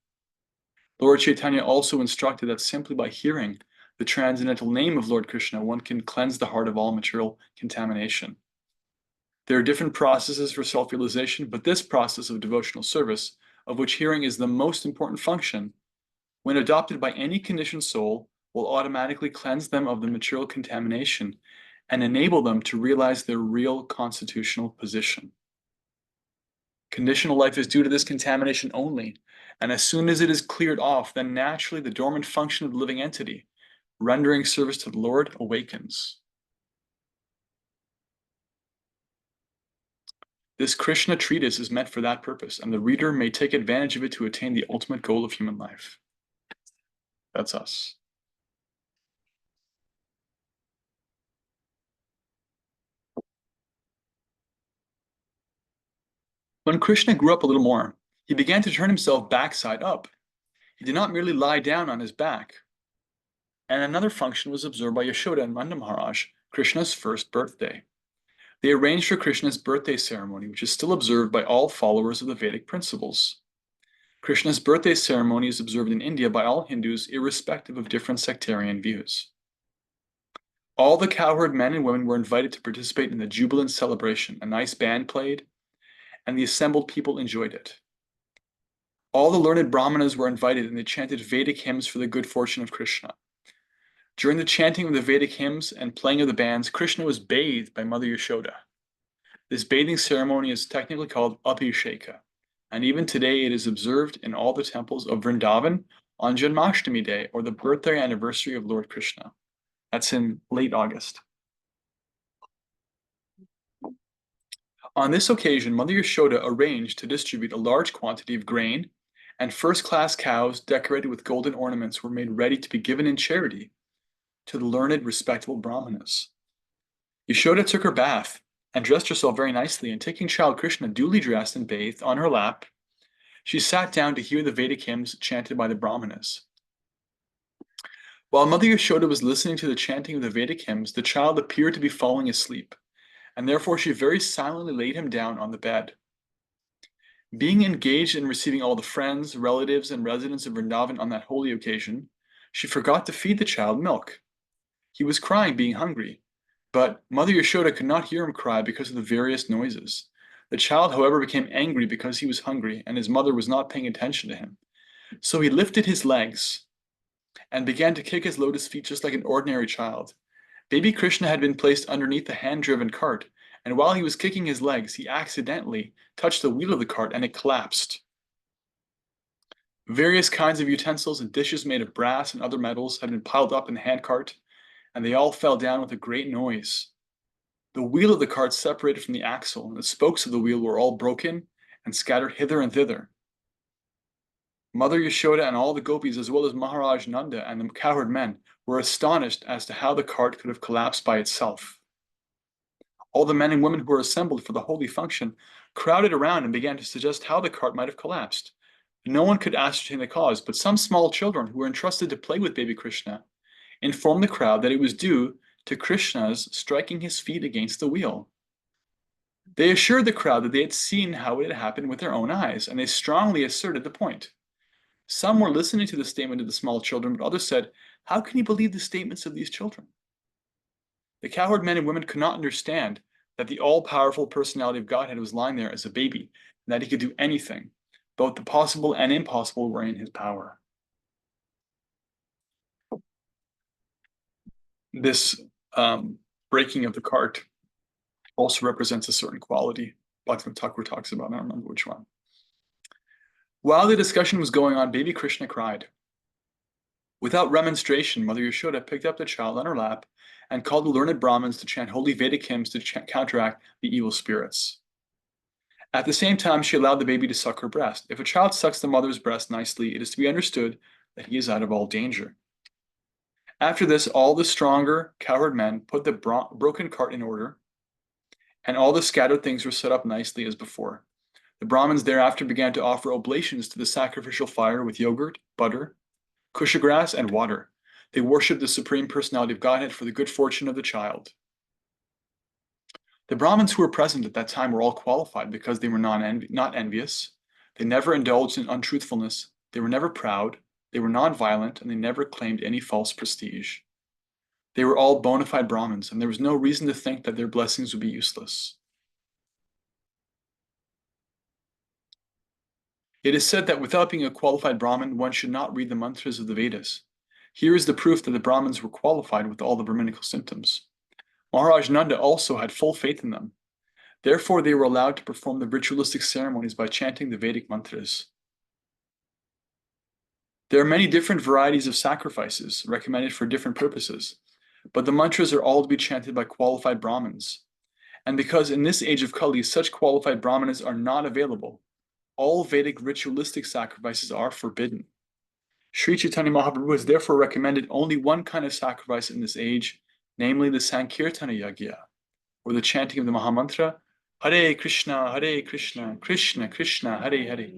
Lord Chaitanya also instructed that simply by hearing the transcendental name of Lord Krishna, one can cleanse the heart of all material contamination. There are different processes for self-realization, but this process of devotional service, of which hearing is the most important function, when adopted by any conditioned soul, will automatically cleanse them of the material contamination and enable them to realize their real constitutional position. Conditional life is due to this contamination only, and as soon as it is cleared off, then naturally the dormant function of the living entity, rendering service to the Lord, awakens. This Krishna treatise is meant for that purpose, and the reader may take advantage of it to attain the ultimate goal of human life. That's us. When Krishna grew up a little more, he began to turn himself backside up. He did not merely lie down on his back. And another function was observed by Yashoda and Nanda Maharaj, Krishna's first birthday. They arranged for Krishna's birthday ceremony, which is still observed by all followers of the Vedic principles. Krishna's birthday ceremony is observed in India by all Hindus, irrespective of different sectarian views. All the cowherd men and women were invited to participate in the jubilant celebration. A nice band played, and the assembled people enjoyed it. All the learned brahmanas were invited, and they chanted Vedic hymns for the good fortune of Krishna. During the chanting of the Vedic hymns and playing of the bands, Krishna was bathed by Mother Yashoda. This bathing ceremony is technically called Abhisheka, and even today it is observed in all the temples of Vrindavan on Janmashtami Day, or the birthday anniversary of Lord Krishna. That's in late August. On this occasion, Mother Yashoda arranged to distribute a large quantity of grain, and first-class cows decorated with golden ornaments were made ready to be given in charity to the learned, respectable brahmanas. Yashoda took her bath and dressed herself very nicely, and taking child Krishna duly dressed and bathed on her lap, she sat down to hear the Vedic hymns chanted by the brahmanas. While Mother Yashoda was listening to the chanting of the Vedic hymns, the child appeared to be falling asleep, and therefore she very silently laid him down on the bed. Being engaged in receiving all the friends, relatives, and residents of Vrindavan on that holy occasion, she forgot to feed the child milk. He was crying, being hungry, but Mother Yashoda could not hear him cry because of the various noises. The child, however, became angry because he was hungry and his mother was not paying attention to him. So he lifted his legs and began to kick his lotus feet just like an ordinary child. Baby Krishna had been placed underneath the hand-driven cart, and while he was kicking his legs, he accidentally touched the wheel of the cart and it collapsed. Various kinds of utensils and dishes made of brass and other metals had been piled up in the handcart, and they all fell down with a great noise. The wheel of the cart separated from the axle, and the spokes of the wheel were all broken and scattered hither and thither. Mother Yashoda and all the gopis, as well as Maharaj Nanda and the cowherd men, were astonished as to how the cart could have collapsed by itself. All the men and women who were assembled for the holy function crowded around and began to suggest how the cart might have collapsed. No one could ascertain the cause, but some small children who were entrusted to play with baby Krishna informed the crowd that it was due to Krishna's striking his feet against the wheel. They assured the crowd that they had seen how it had happened with their own eyes, and they strongly asserted the point. Some were listening to the statement of the small children, but others said, "How can you believe the statements of these children?" The cowherd men and women could not understand that the all-powerful personality of Godhead was lying there as a baby, and that he could do anything. Both the possible and impossible were in his power. This breaking of the cart also represents a certain quality. Bhaktivinoda Thakur talks about, I don't remember which one. While the discussion was going on, baby Krishna cried. Without remonstration, Mother Yashoda picked up the child on her lap and called the learned Brahmins to chant holy Vedic hymns to counteract the evil spirits. At the same time, she allowed the baby to suck her breast. If a child sucks the mother's breast nicely, it is to be understood that he is out of all danger. After this, all the stronger cowherd men put the broken cart in order, and all the scattered things were set up nicely as before. The Brahmins thereafter began to offer oblations to the sacrificial fire with yogurt, butter, kusha grass, and water. They worshipped the Supreme Personality of Godhead for the good fortune of the child. The Brahmins who were present at that time were all qualified because they were not envious. They never indulged in untruthfulness. They were never proud. They were non-violent, and they never claimed any false prestige. They were all bona fide Brahmins, and there was no reason to think that their blessings would be useless. It is said that without being a qualified Brahmin, one should not read the mantras of the Vedas. Here is the proof that the Brahmins were qualified with all the Brahminical symptoms. Maharaj Nanda also had full faith in them. Therefore, they were allowed to perform the ritualistic ceremonies by chanting the Vedic mantras. There are many different varieties of sacrifices recommended for different purposes, but the mantras are all to be chanted by qualified Brahmins. And because in this age of Kali, such qualified Brahmanas are not available, all Vedic ritualistic sacrifices are forbidden. Sri Chaitanya Mahaprabhu has therefore recommended only one kind of sacrifice in this age, namely the Sankirtana Yagya, or the chanting of the Mahamantra, Hare Krishna, Krishna Krishna, Hare Hare,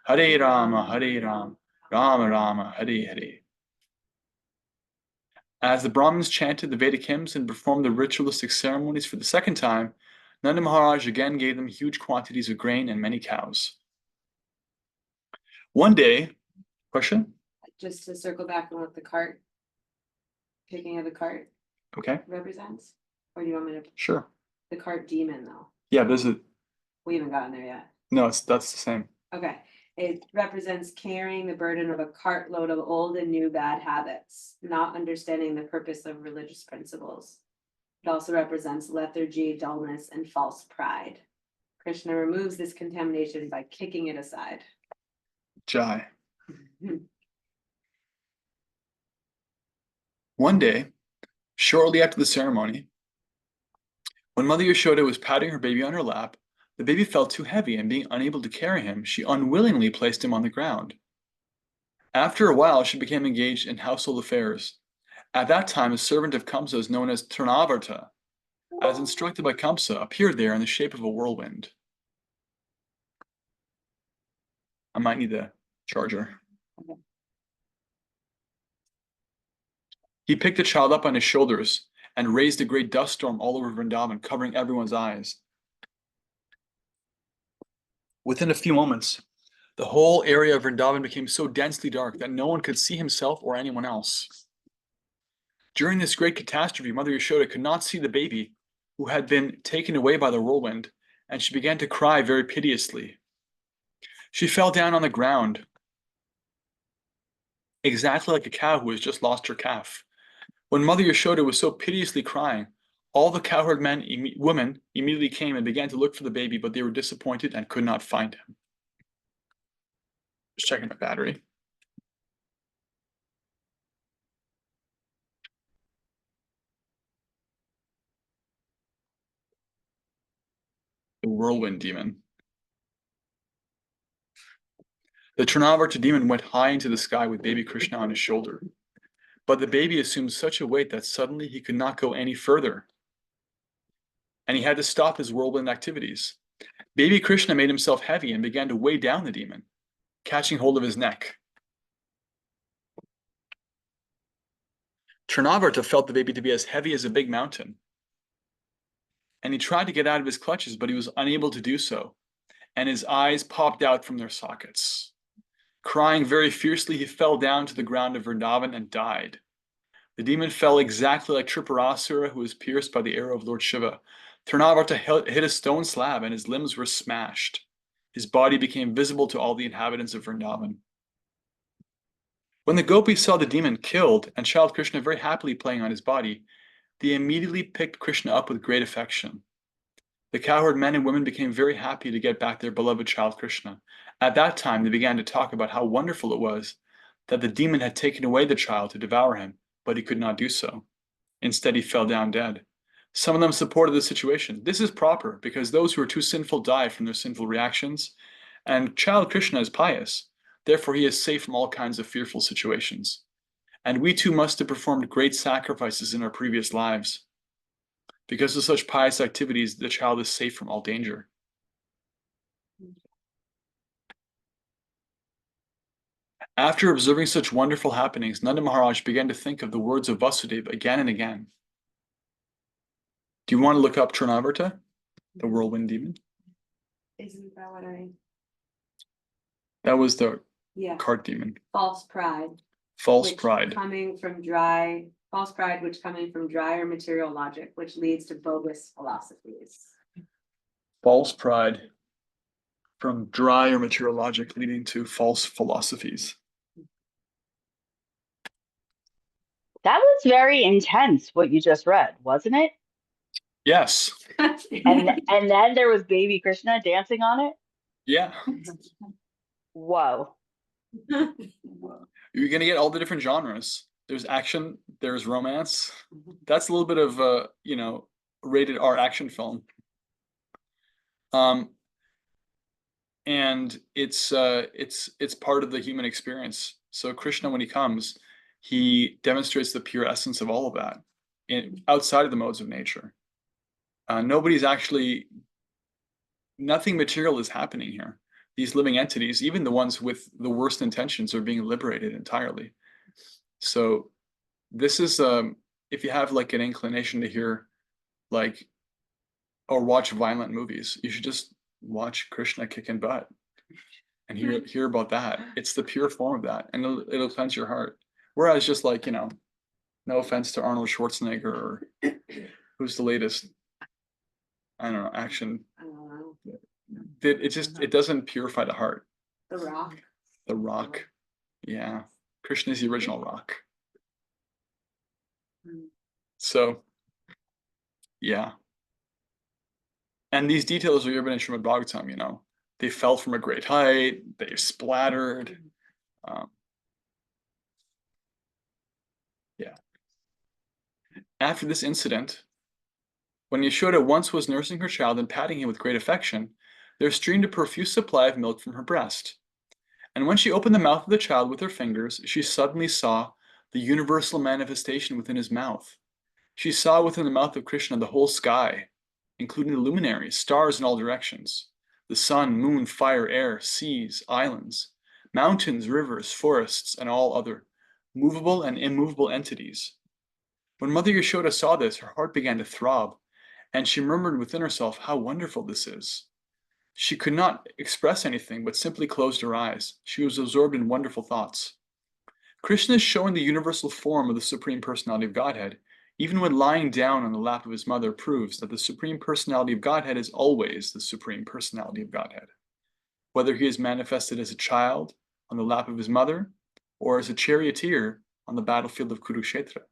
Hare Rama, Rama Rama, Hare Hare. As the Brahmins chanted the Vedic hymns and performed the ritualistic ceremonies for the second time, Nanda Maharaj again gave them huge quantities of grain and many cows. One day, question? Just to circle back on what the cart, picking of the cart Okay, represents? Or do you want me to, sure. the cart demon though? Yeah, there's a, We haven't gotten there yet. no, that's the same. Okay, it represents carrying the burden of a cartload of old and new bad habits, not understanding the purpose of religious principles. It also represents lethargy, dullness, and false pride. Krishna removes this contamination by kicking it aside. Jai. One day, shortly after the ceremony, when Mother Yashoda was patting her baby on her lap, the baby felt too heavy, and being unable to carry him, she unwillingly placed him on the ground. After a while, she became engaged in household affairs. At that time, a servant of Kamsa's known as Trinavarta, as instructed by Kamsa, appeared there in the shape of a whirlwind. I might need the charger. He picked the child up on his shoulders and raised a great dust storm all over Vrindavan, covering everyone's eyes. Within a few moments, the whole area of Vrindavan became so densely dark that no one could see himself or anyone else. During this great catastrophe, Mother Yashoda could not see the baby who had been taken away by the whirlwind, and she began to cry very piteously. She fell down on the ground, exactly like a cow who has just lost her calf. When Mother Yashoda was so piteously crying, all the cowherd women immediately came and began to look for the baby, but they were disappointed and could not find him. Just checking my battery. The whirlwind demon. The Trinavarta demon went high into the sky with baby Krishna on his shoulder. But the baby assumed such a weight that suddenly he could not go any further, and he had to stop his whirlwind activities. Baby Krishna made himself heavy and began to weigh down the demon, catching hold of his neck. Trinavarta felt the baby to be as heavy as a big mountain, and he tried to get out of his clutches, but he was unable to do so, and his eyes popped out from their sockets. Crying very fiercely, he fell down to the ground of Vrindavan and died. The demon fell exactly like Triparasura, who was pierced by the arrow of Lord Shiva. Trinavarta hit a stone slab and his limbs were smashed. His body became visible to all the inhabitants of Vrindavan. When the gopis saw the demon killed and child Krishna very happily playing on his body, they immediately picked Krishna up with great affection. The cowherd men and women became very happy to get back their beloved child Krishna. At that time, they began to talk about how wonderful it was that the demon had taken away the child to devour him, but he could not do so. Instead, he fell down dead. Some of them supported the situation. This is proper because those who are too sinful die from their sinful reactions, and child Krishna is pious. Therefore, he is safe from all kinds of fearful situations. And we too must have performed great sacrifices in our previous lives. Because of such pious activities, the child is safe from all danger. After observing such wonderful happenings, Nanda Maharaj began to think of the words of Vasudeva again and again. Do you want to look up Trinavarta, the whirlwind demon? Isn't that what I? That was the Yeah. cart demon. False pride. False which pride. False pride, which coming from drier material logic, which leads to bogus philosophies. False pride from dry or material logic leading to false philosophies. That was very intense, what you just read, wasn't it? Yes. And then there was baby Krishna dancing on it. Yeah. Whoa. You're going to get all the different genres. There's action, there's romance. That's a little bit of rated R action film. And it's part of the human experience. So Krishna, when he comes, he demonstrates the pure essence of all of that outside of the modes of nature. Nothing material is happening here. These living entities, even the ones with the worst intentions, are being liberated entirely. So this is, if you have like an inclination to hear or watch violent movies, you should just watch Krishna kicking butt and hear about that. It's the pure form of that, and it'll cleanse your heart. Whereas just no offense to Arnold Schwarzenegger or who's the latest, I don't know, action. I don't know. It doesn't purify the heart. The Rock. The Rock. Yeah. Krishna is the original rock. So, yeah. And these details are given in Srimad Bhagavatam, they fell from a great height, they splattered. Yeah. After this incident, when Yashoda once was nursing her child and patting him with great affection, there streamed a profuse supply of milk from her breast. And when she opened the mouth of the child with her fingers, she suddenly saw the universal manifestation within his mouth. She saw within the mouth of Krishna the whole sky, including the luminaries, stars in all directions, the sun, moon, fire, air, seas, islands, mountains, rivers, forests, and all other movable and immovable entities. When Mother Yashoda saw this, her heart began to throb, and she murmured within herself, "How wonderful this is." She could not express anything, but simply closed her eyes. She was absorbed in wonderful thoughts. Krishna is showing the universal form of the Supreme Personality of Godhead, even when lying down on the lap of his mother, proves that the Supreme Personality of Godhead is always the Supreme Personality of Godhead. Whether he is manifested as a child on the lap of his mother, or as a charioteer on the battlefield of Kurukshetra.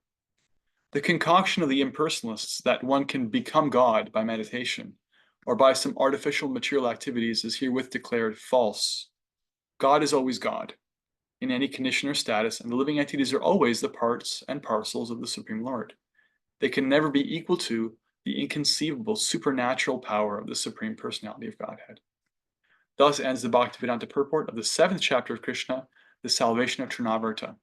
The concoction of the impersonalists that one can become God by meditation, or by some artificial material activities, is herewith declared false. God is always God, in any condition or status, and the living entities are always the parts and parcels of the Supreme Lord. They can never be equal to the inconceivable supernatural power of the Supreme Personality of Godhead. Thus ends the Bhaktivedanta purport of the 7th chapter of Krishna, the salvation of Trinavarta.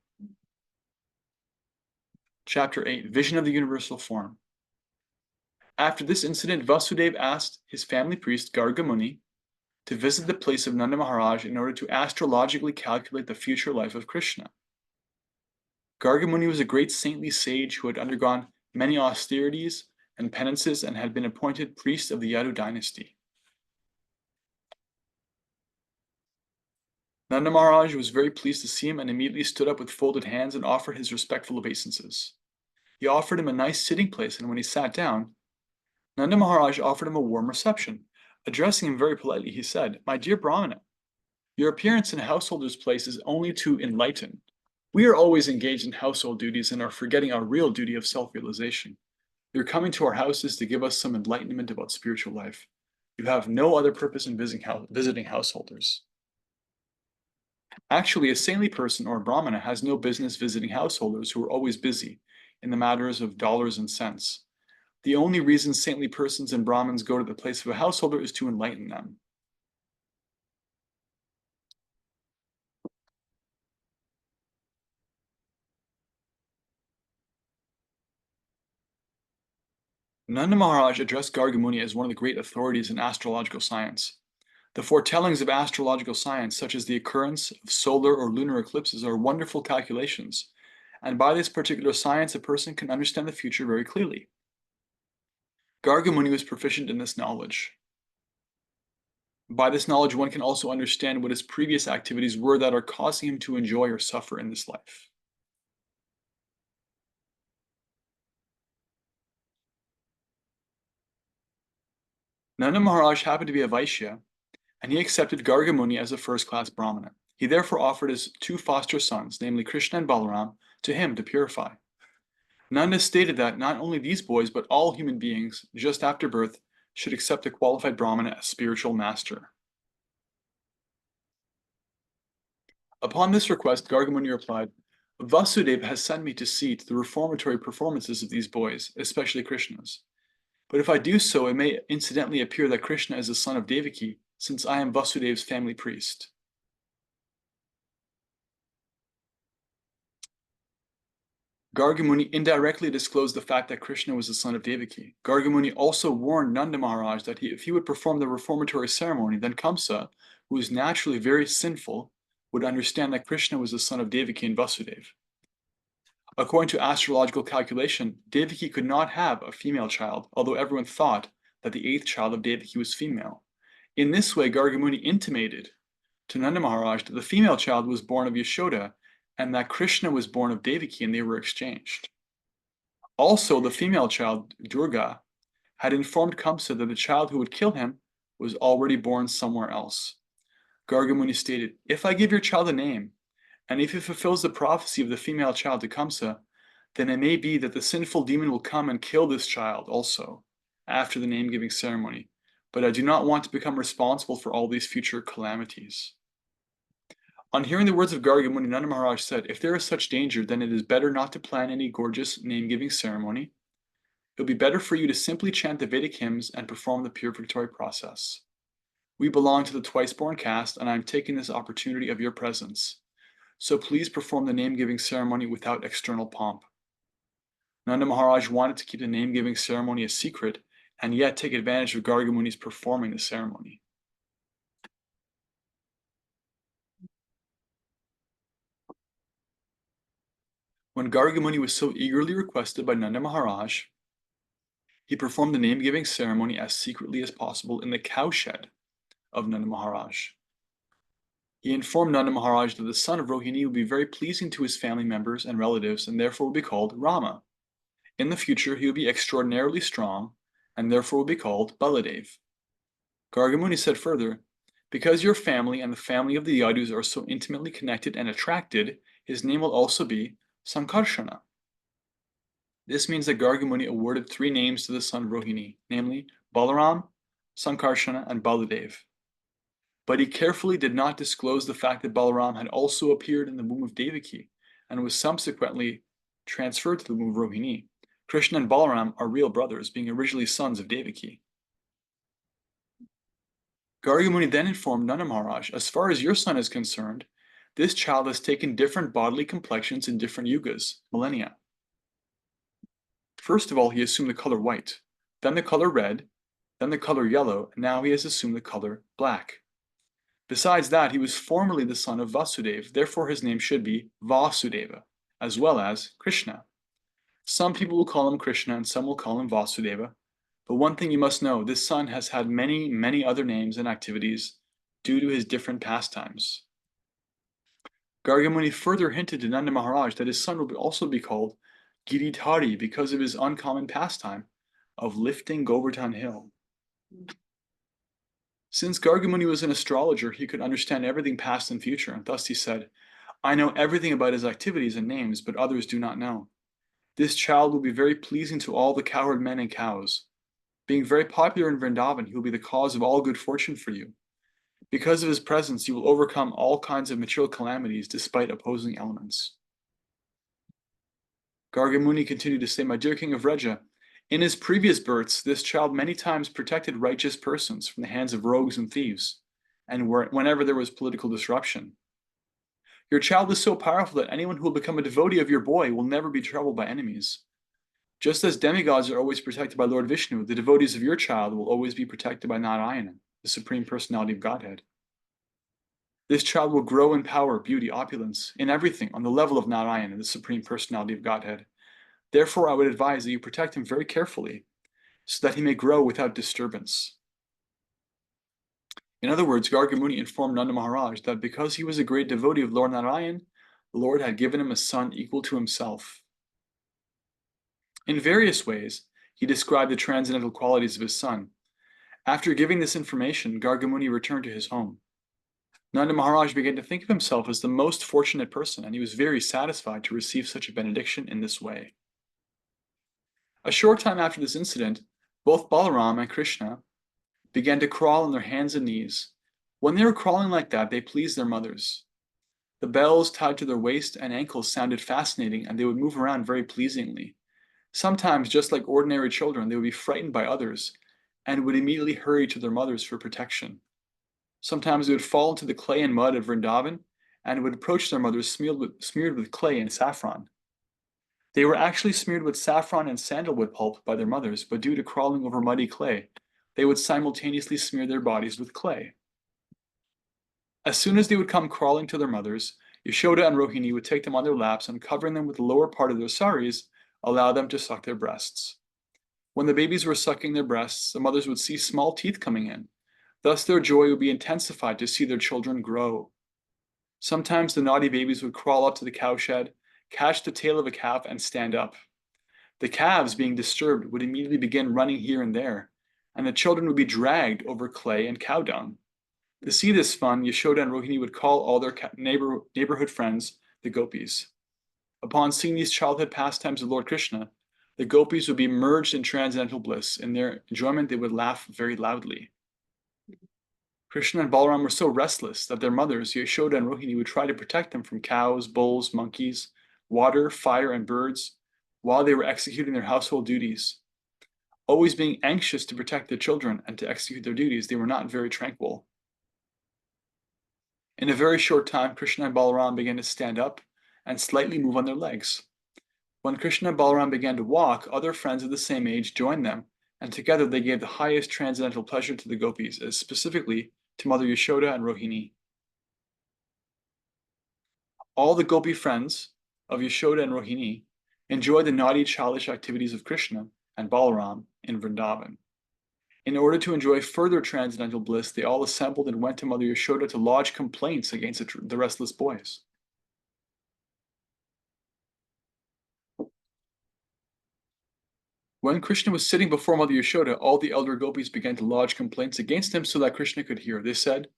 Chapter 8, Vision of the Universal Form. After this incident, Vasudeva asked his family priest Garga Muni to visit the place of Nanda Maharaj in order to astrologically calculate the future life of Krishna. Garga Muni was a great saintly sage who had undergone many austerities and penances and had been appointed priest of the Yadu dynasty. Nanda Maharaj was very pleased to see him and immediately stood up with folded hands and offered his respectful obeisances. He offered him a nice sitting place, and when he sat down, Nanda Maharaj offered him a warm reception. Addressing him very politely, he said, "My dear Brahmana, your appearance in a householder's place is only to enlighten. We are always engaged in household duties and are forgetting our real duty of self-realization. Your coming to our house is to give us some enlightenment about spiritual life. You have no other purpose in visiting householders." Actually, a saintly person or a Brahmana has no business visiting householders who are always busy in the matters of dollars and cents. The only reason saintly persons and Brahmins go to the place of a householder is to enlighten them. Nanda Maharaj addressed Garga Muni as one of the great authorities in astrological science. The foretellings of astrological science, such as the occurrence of solar or lunar eclipses, are wonderful calculations, and by this particular science a person can understand the future very clearly. Garga Muni was proficient in this knowledge. By this knowledge, one can also understand what his previous activities were that are causing him to enjoy or suffer in this life. Nanda Maharaj happened to be a Vaishya, and he accepted Garga Muni as a first-class Brahmana. He therefore offered his 2 foster sons, namely Krishna and Balaram, to him to purify. Nanda stated that not only these boys, but all human beings, just after birth, should accept a qualified Brahmana as spiritual master. Upon this request, Garga Muni replied, "Vasudeva has sent me to see to the reformatory performances of these boys, especially Krishna's. But if I do so, it may incidentally appear that Krishna is the son of Devaki, since I am Vasudeva's family priest." Garga Muni indirectly disclosed the fact that Krishna was the son of Devaki. Garga Muni also warned Nanda Maharaj that if he would perform the reformatory ceremony, then Kamsa, who is naturally very sinful, would understand that Krishna was the son of Devaki and Vasudeva. According to astrological calculation, Devaki could not have a female child, although everyone thought that the 8th child of Devaki was female. In this way, Garga Muni intimated to Nanda Maharaj that the female child was born of Yashoda and that Krishna was born of Devaki, and they were exchanged. Also, the female child, Durga, had informed Kamsa that the child who would kill him was already born somewhere else. Garga Muni stated, "If I give your child a name, and if it fulfills the prophecy of the female child to Kamsa, then it may be that the sinful demon will come and kill this child also, after the name-giving ceremony. But I do not want to become responsible for all these future calamities." On hearing the words of Garga Muni, Nanda Maharaj said, "If there is such danger, then it is better not to plan any gorgeous name-giving ceremony. It would be better for you to simply chant the Vedic hymns and perform the purificatory process. We belong to the twice-born caste, and I am taking this opportunity of your presence so please perform the name-giving ceremony without external pomp. Nanda Maharaj wanted to keep the name-giving ceremony a secret and yet take advantage of Garga Muni's performing the ceremony. When Garga Muni was so eagerly requested by Nanda Maharaj, he performed the name-giving ceremony as secretly as possible in the cowshed of Nanda Maharaj. He informed Nanda Maharaj that the son of Rohini would be very pleasing to his family members and relatives and therefore would be called Rama. In the future, he would be extraordinarily strong and therefore would be called Baladev. Garga Muni said further, because your family and the family of the Yadus are so intimately connected and attracted, his name will also be Sankarshana. This means that Garga Muni awarded 3 names to the son of Rohini, namely Balaram, Sankarshana, and Baladev. But he carefully did not disclose the fact that Balaram had also appeared in the womb of Devaki and was subsequently transferred to the womb of Rohini. Krishna and Balaram are real brothers, being originally sons of Devaki. Garga Muni then informed Nanda Maharaj, as far as your son is concerned, this child has taken different bodily complexions in different yugas, millennia. First of all, he assumed the color white, then the color red, then the color yellow, and now he has assumed the color black. Besides that, he was formerly the son of Vasudeva, therefore his name should be Vasudeva, as well as Krishna. Some people will call him Krishna and some will call him Vasudeva, but one thing you must know, this son has had many, many other names and activities due to his different pastimes. Garga Muni further hinted to Nanda Maharaj that his son would also be called Giridhari because of his uncommon pastime of lifting Govardhan Hill. Since Garga Muni was an astrologer, he could understand everything past and future, and thus he said, I know everything about his activities and names, but others do not know. This child will be very pleasing to all the cowherd men and cows. Being very popular in Vrindavan, he will be the cause of all good fortune for you. Because of his presence, you will overcome all kinds of material calamities despite opposing elements. Garga Muni continued to say, my dear king of Vraja, in his previous births, this child many times protected righteous persons from the hands of rogues and thieves, and whenever there was political disruption. Your child is so powerful that anyone who will become a devotee of your boy will never be troubled by enemies. Just as demigods are always protected by Lord Vishnu, the devotees of your child will always be protected by Narayana, the Supreme Personality of Godhead. This child will grow in power, beauty, opulence, in everything on the level of Narayana, the Supreme Personality of Godhead. Therefore, I would advise that you protect him very carefully, so that he may grow without disturbance. In other words, Garga Muni informed Nanda Maharaj that because he was a great devotee of Lord Narayan, the Lord had given him a son equal to himself. In various ways, he described the transcendental qualities of his son. After giving this information, Garga Muni returned to his home. Nanda Maharaj began to think of himself as the most fortunate person, and he was very satisfied to receive such a benediction in this way. A short time after this incident, both Balaram and Krishna began to crawl on their hands and knees. When they were crawling like that, they pleased their mothers. The bells tied to their waist and ankles sounded fascinating, and they would move around very pleasingly. Sometimes, just like ordinary children, they would be frightened by others and would immediately hurry to their mothers for protection. Sometimes they would fall into the clay and mud of Vrindavan and would approach their mothers smeared with clay and saffron. They were actually smeared with saffron and sandalwood pulp by their mothers, but due to crawling over muddy clay, they would simultaneously smear their bodies with clay. As soon as they would come crawling to their mothers, Yashoda and Rohini would take them on their laps and, covering them with the lower part of their saris, allow them to suck their breasts. When the babies were sucking their breasts, the mothers would see small teeth coming in. Thus their joy would be intensified to see their children grow. Sometimes the naughty babies would crawl up to the cowshed, catch the tail of a calf, and stand up. The calves, being disturbed, would immediately begin running here and there, and the children would be dragged over clay and cow dung. To see this fun, Yashoda and Rohini would call all their neighborhood friends the gopis. Upon seeing these childhood pastimes of Lord Krishna, the gopis would be merged in transcendental bliss. In their enjoyment, they would laugh very loudly. Krishna and Balaram were so restless that their mothers, Yashoda and Rohini, would try to protect them from cows, bulls, monkeys, water, fire, and birds while they were executing their household duties. Always being anxious to protect their children and to execute their duties, they were not very tranquil. In a very short time, Krishna and Balaram began to stand up and slightly move on their legs. When Krishna and Balaram began to walk, other friends of the same age joined them, and together they gave the highest transcendental pleasure to the gopis, as specifically to Mother Yashoda and Rohini. All the gopi friends of Yashoda and Rohini enjoyed the naughty, childish activities of Krishna and Balaram in Vrindavan. In order to enjoy further transcendental bliss, they all assembled and went to Mother Yashoda to lodge complaints against the restless boys. When Krishna was sitting before Mother Yashoda, all the elder gopis began to lodge complaints against him so that Krishna could hear. They said,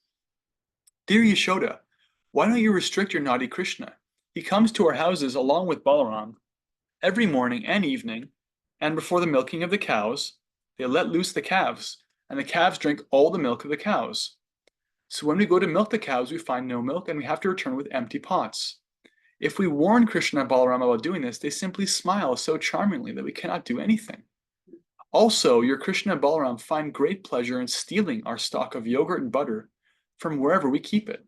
"Dear Yashoda, why don't you restrict your naughty Krishna? He comes to our houses along with Balaram every morning and evening, and before the milking of the cows, they let loose the calves, and the calves drink all the milk of the cows. So when we go to milk the cows, we find no milk, and we have to return with empty pots. If we warn Krishna and Balaram about doing this, they simply smile so charmingly that we cannot do anything. Also, your Krishna and Balaram find great pleasure in stealing our stock of yogurt and butter from wherever we keep it.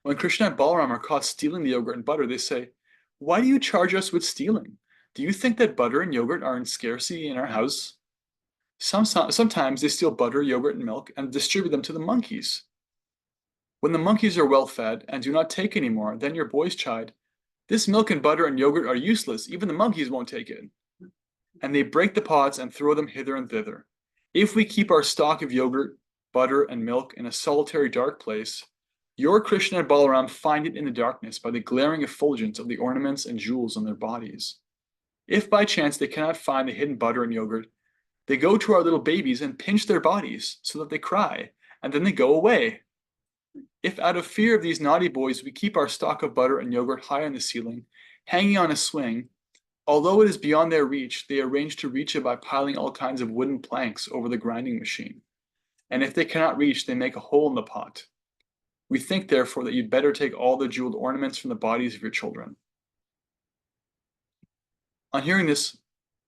When Krishna and Balaram are caught stealing the yogurt and butter, they say, 'Why do you charge us with stealing? Do you think that butter and yogurt are in scarcity in our house?' Sometimes they steal butter, yogurt, and milk and distribute them to the monkeys. When the monkeys are well fed and do not take any more, then your boys chide, 'This milk and butter and yogurt are useless, even the monkeys won't take it.' And they break the pots and throw them hither and thither. If we keep our stock of yogurt, butter, and milk in a solitary dark place, your Krishna and Balaram find it in the darkness by the glaring effulgence of the ornaments and jewels on their bodies. If by chance they cannot find the hidden butter and yogurt, they go to our little babies and pinch their bodies so that they cry, and then they go away. If out of fear of these naughty boys we keep our stock of butter and yogurt high on the ceiling, hanging on a swing, although it is beyond their reach, they arrange to reach it by piling all kinds of wooden planks over the grinding machine. And if they cannot reach, they make a hole in the pot. We think, therefore, that you'd better take all the jeweled ornaments from the bodies of your children." On hearing this,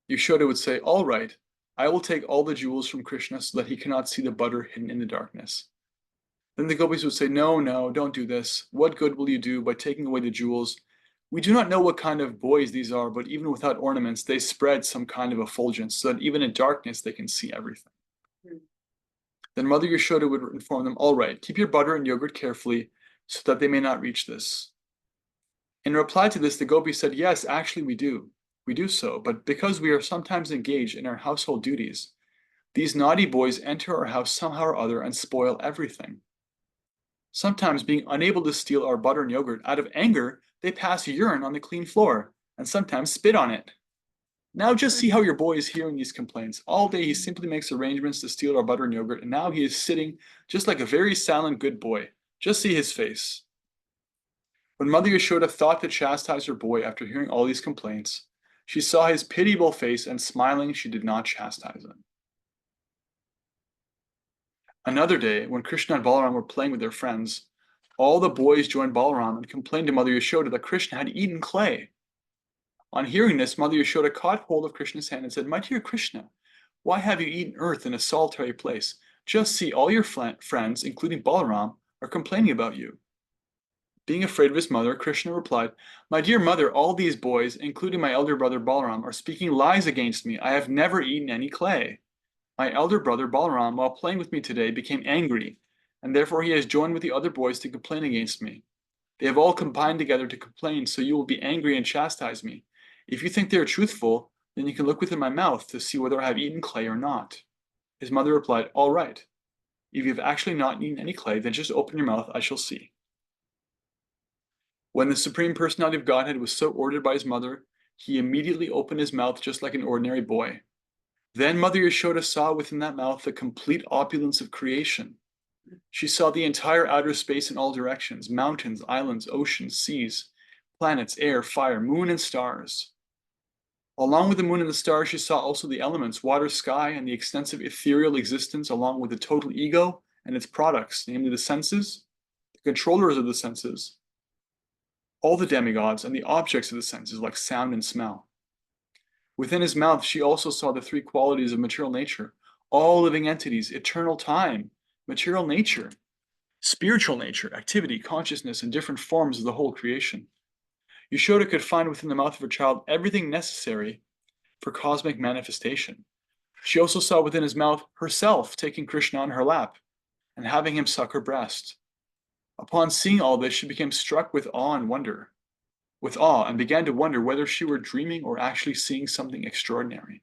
Yashoda would say, "All right, I will take all the jewels from Krishna so that he cannot see the butter hidden in the darkness." Then the gopis would say, "No, no, don't do this. What good will you do by taking away the jewels? We do not know what kind of boys these are, but even without ornaments, they spread some kind of effulgence so that even in darkness they can see everything." Then Mother Yashoda would inform them, "All right, keep your butter and yogurt carefully so that they may not reach this." In reply to this, the gopis said, "Yes, actually we do. We do so, but because we are sometimes engaged in our household duties, these naughty boys enter our house somehow or other and spoil everything. Sometimes, being unable to steal our butter and yogurt, out of anger, they pass urine on the clean floor, and sometimes spit on it. Now just see how your boy is hearing these complaints. All day he simply makes arrangements to steal our butter and yogurt, and now he is sitting just like a very silent good boy. Just see his face." When Mother Yashoda thought to chastise her boy after hearing all these complaints, she saw his pitiable face, and smiling, she did not chastise him. Another day, when Krishna and Balaram were playing with their friends, all the boys joined Balaram and complained to Mother Yashoda that Krishna had eaten clay. On hearing this, Mother Yashoda caught hold of Krishna's hand and said, "My dear Krishna, why have you eaten earth in a solitary place? Just see, all your friends, including Balaram, are complaining about you." Being afraid of his mother, Krishna replied, "My dear mother, all these boys, including my elder brother Balaram, are speaking lies against me. I have never eaten any clay. My elder brother Balaram, while playing with me today, became angry, and therefore he has joined with the other boys to complain against me. They have all combined together to complain, so you will be angry and chastise me. If you think they are truthful, then you can look within my mouth to see whether I have eaten clay or not." His mother replied, "All right. If you have actually not eaten any clay, then just open your mouth, I shall see." When the Supreme Personality of Godhead was so ordered by his mother, he immediately opened his mouth just like an ordinary boy. Then Mother Yashoda saw within that mouth the complete opulence of creation. She saw the entire outer space in all directions, mountains, islands, oceans, seas, planets, air, fire, moon, and stars. Along with the moon and the stars, she saw also the elements, water, sky, and the extensive ethereal existence, along with the total ego and its products, namely the senses, the controllers of the senses, all the demigods, and the objects of the senses, like sound and smell. Within his mouth, she also saw the three qualities of material nature, all living entities, eternal time, material nature. spiritual nature, activity, consciousness, and different forms of the whole creation. Yashoda could find within the mouth of her child everything necessary for cosmic manifestation. She also saw within his mouth herself taking Krishna on her lap and having him suck her breast. Upon seeing all this, she became struck with awe and began to wonder whether she were dreaming or actually seeing something extraordinary.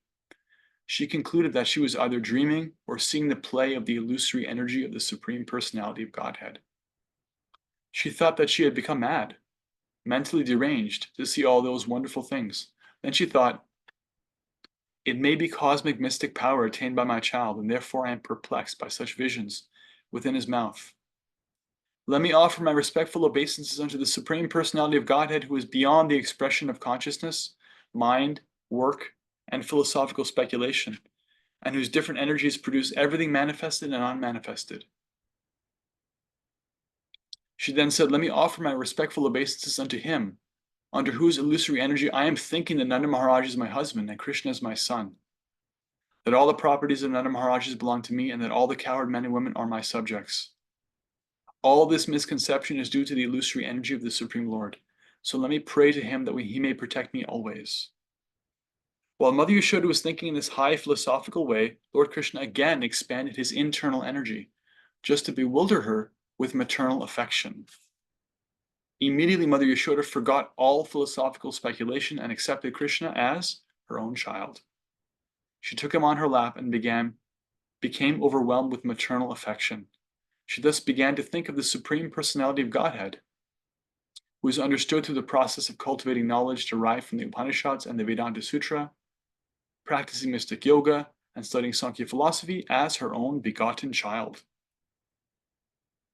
She concluded that she was either dreaming or seeing the play of the illusory energy of the Supreme Personality of Godhead. She thought that she had become mad, mentally deranged, to see all those wonderful things. Then she thought, it may be cosmic mystic power attained by my child, and therefore I am perplexed by such visions within his mouth. Let me offer my respectful obeisances unto the Supreme Personality of Godhead, who is beyond the expression of consciousness, mind, work, and philosophical speculation, and whose different energies produce everything manifested and unmanifested. She then said, let me offer my respectful obeisances unto him, under whose illusory energy I am thinking that Nanda Maharaj is my husband and Krishna is my son, that all the properties of Nanda Maharaj belong to me, and that all the coward men and women are my subjects. All this misconception is due to the illusory energy of the Supreme Lord. So let me pray to him that he may protect me always. While Mother Yashoda was thinking in this high philosophical way, Lord Krishna again expanded his internal energy, just to bewilder her with maternal affection. Immediately, Mother Yashoda forgot all philosophical speculation and accepted Krishna as her own child. She took him on her lap and became overwhelmed with maternal affection. She thus began to think of the Supreme Personality of Godhead, who is understood through the process of cultivating knowledge derived from the Upanishads and the Vedanta Sutra, practicing mystic yoga, and studying Sankhya philosophy as her own begotten child.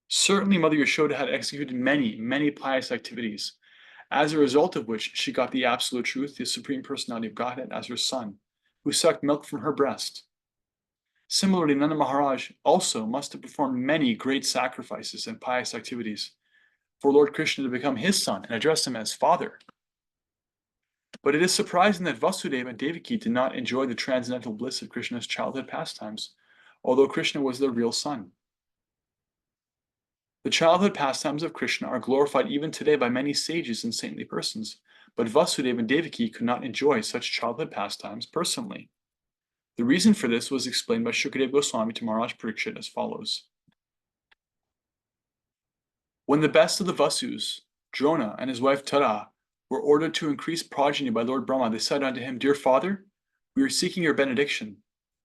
Certainly, Mother Yashoda had executed many, many pious activities, as a result of which she got the Absolute Truth, the Supreme Personality of Godhead, as her son, who sucked milk from her breast. Similarly, Nanda Maharaj also must have performed many great sacrifices and pious activities for Lord Krishna to become his son and address him as father. But it is surprising that Vasudeva and Devaki did not enjoy the transcendental bliss of Krishna's childhood pastimes, although Krishna was their real son. The childhood pastimes of Krishna are glorified even today by many sages and saintly persons, but Vasudeva and Devaki could not enjoy such childhood pastimes personally. The reason for this was explained by Shukadeva Goswami to Maharaj Parikshit as follows. When the best of the Vasus, Drona and his wife Tara, were ordered to increase progeny by Lord Brahma, they said unto him, Dear Father, we are seeking your benediction.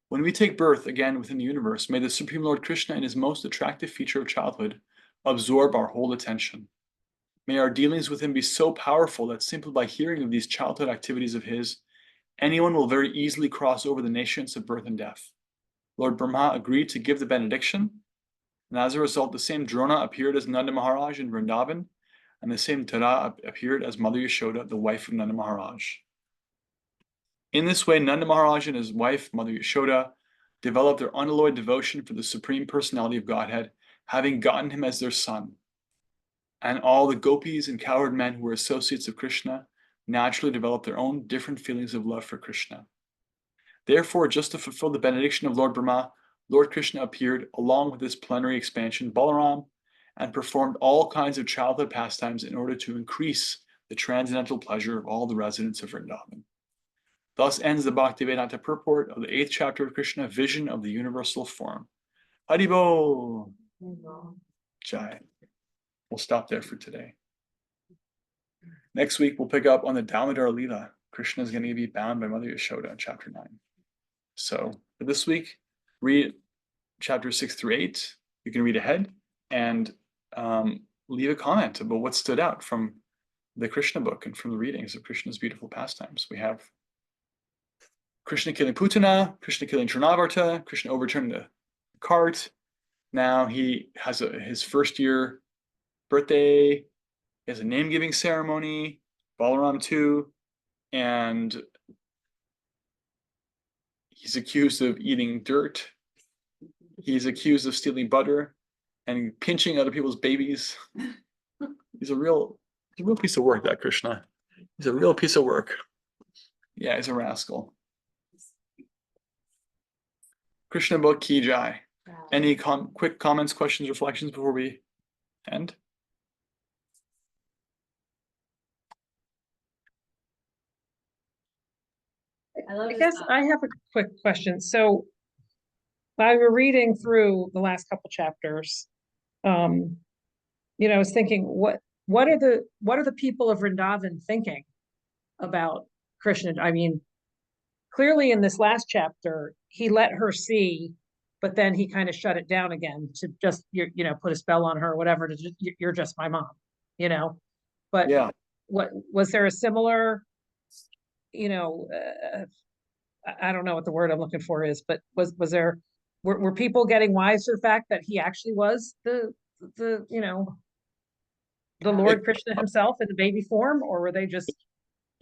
When we take birth again within the universe, may the Supreme Lord Krishna in his most attractive feature of childhood absorb our whole attention. May our dealings with him be so powerful that simply by hearing of these childhood activities of his, anyone will very easily cross over the nations of birth and death. Lord Brahma agreed to give the benediction, and as a result, the same Drona appeared as Nanda Maharaj in Vrindavan, and the same Tara appeared as Mother Yashoda, the wife of Nanda Maharaj. In this way, Nanda Maharaj and his wife, Mother Yashoda, developed their unalloyed devotion for the Supreme Personality of Godhead, having gotten him as their son. And all the gopis and cowherd men who were associates of Krishna naturally developed their own different feelings of love for Krishna. Therefore, just to fulfill the benediction of Lord Brahma, Lord Krishna appeared along with this plenary expansion, Balaram, and performed all kinds of childhood pastimes in order to increase the transcendental pleasure of all the residents of Vrindavan. Thus ends the Bhaktivedanta purport of the 8th chapter of Krishna, Vision of the Universal Form. Haribol! Jai. We'll stop there for today. Next week, we'll pick up on the Damodar Leela. Krishna is going to be bound by Mother Yashoda in chapter 9. So for this week, read chapters 6 through 8. You can read ahead and leave a comment about what stood out from the Krishna book and from the readings of Krishna's beautiful pastimes. We have Krishna killing Putana, Krishna killing Trinavarta, Krishna overturning the cart. Now he has his first year birthday. He has a name-giving ceremony, Balaram too, and he's accused of eating dirt. He's accused of stealing butter and pinching other people's babies. He's a real piece of work, that Krishna. He's a real piece of work. Yeah, he's a rascal. Krishna Book Ki Jai. Any quick comments, questions, reflections before we End. love I this guess book. I have a quick question. So while we were reading through the last couple chapters, I was thinking, what are the people of Vrindavan thinking about Krishna? I mean, clearly in this last chapter, he let her see, but then he kind of shut it down again to just put a spell on her or whatever. To just, you're just my mom, you know. But Yeah. what was there a similar, you know, I don't know what the word I'm looking for is, but was there were people getting wise to the fact that he actually was the the Lord Krishna himself in the baby form, or were they just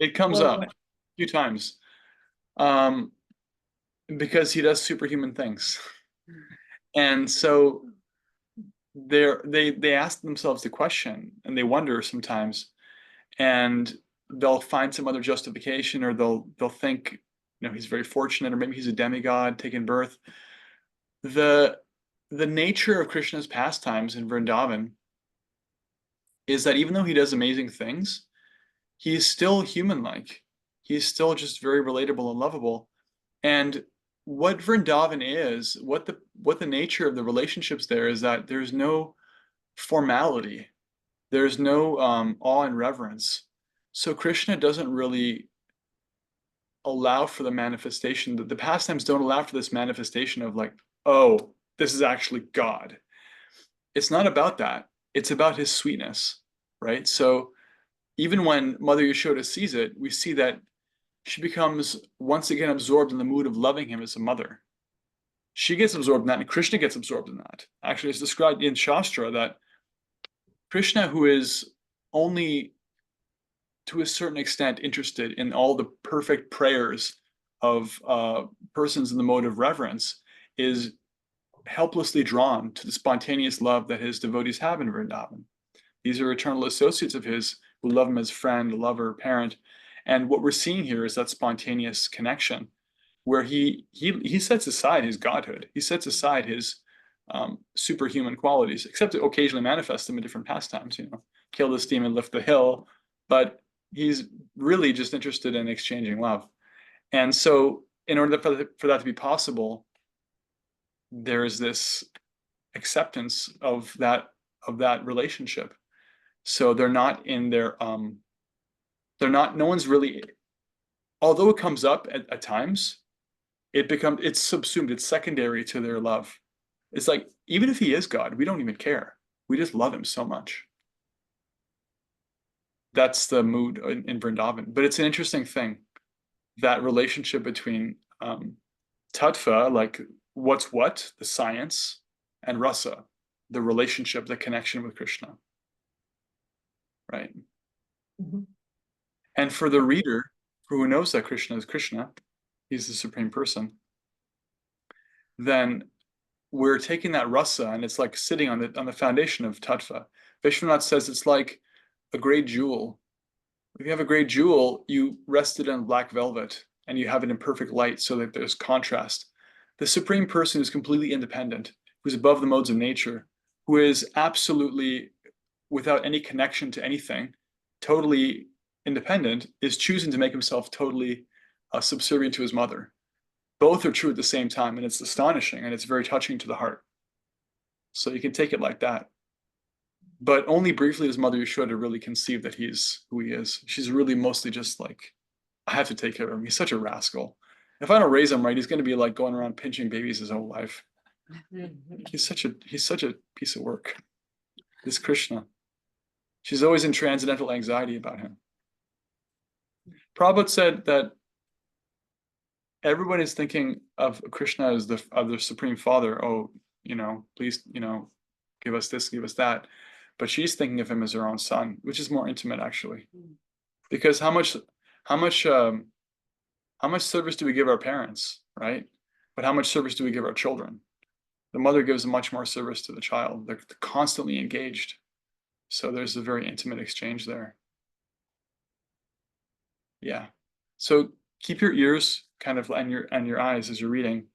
It comes blown up away? a few times. Because he does superhuman things. And so they ask themselves the question, and they wonder sometimes, and they'll find some other justification, or they'll think, he's very fortunate, or maybe he's a demigod taking birth. The nature of Krishna's pastimes in Vrindavan is that even though he does amazing things, he's still human-like. He's still just very relatable and lovable. And what Vrindavan is, what the nature of the relationships there is, that there's no formality, there's no awe and reverence. So Krishna doesn't really allow for the manifestation. The pastimes don't allow for this manifestation of like, oh, this is actually God. It's not about that. It's about his sweetness, right? So even when Mother Yashoda sees it, we see that she becomes once again absorbed in the mood of loving him as a mother. She gets absorbed in that, and Krishna gets absorbed in that. Actually, it's described in Shastra that Krishna, who is only to a certain extent interested in all the perfect prayers of persons in the mode of reverence, is helplessly drawn to the spontaneous love that his devotees have in Vrindavan. These are eternal associates of his who love him as friend, lover, parent. And what we're seeing here is that spontaneous connection where he sets aside his godhood. He sets aside his superhuman qualities, except to occasionally manifest them in different pastimes, kill this demon, lift the hill. But he's really just interested in exchanging love. And so in order for that to be possible, there is this acceptance of that relationship. So they're not in their no one's really, although it comes up at times, it's subsumed, it's secondary to their love. It's like, even if he is God, we don't even care. We just love him so much. That's the mood in Vrindavan. But it's an interesting thing, that relationship between tattva, like what's what, the science, and rasa, the relationship, the connection with Krishna. Right? Mhm. And for the reader who knows that Krishna is Krishna, he's the supreme person, then we're taking that rasa, and it's like sitting on the foundation of tattva. Vishwanath says it's like a great jewel. If you have a great jewel, you rest it on black velvet, and you have it in perfect light so that there's contrast. The supreme person is completely independent, who's above the modes of nature, who is absolutely without any connection to anything, totally independent, is choosing to make himself totally subservient to his mother. Both are true at the same time, and it's astonishing, and it's very touching to the heart. So you can take it like that. But only briefly does Mother Yashoda really conceive that he's who he is. She's really mostly just like, I have to take care of him. He's such a rascal. If I don't raise him right, he's going to be like going around pinching babies his whole life. He's such a piece of work. This Krishna. She's always in transcendental anxiety about him. Prabhupada said that everyone is thinking of Krishna as the Supreme Father. Oh, please, give us this, give us that. But she's thinking of him as her own son, which is more intimate, actually. Because how much service do we give our parents, right? But how much service do we give our children? The mother gives much more service to the child. They're constantly engaged. So there's a very intimate exchange there. Yeah. So keep your ears kind of and your eyes as you're reading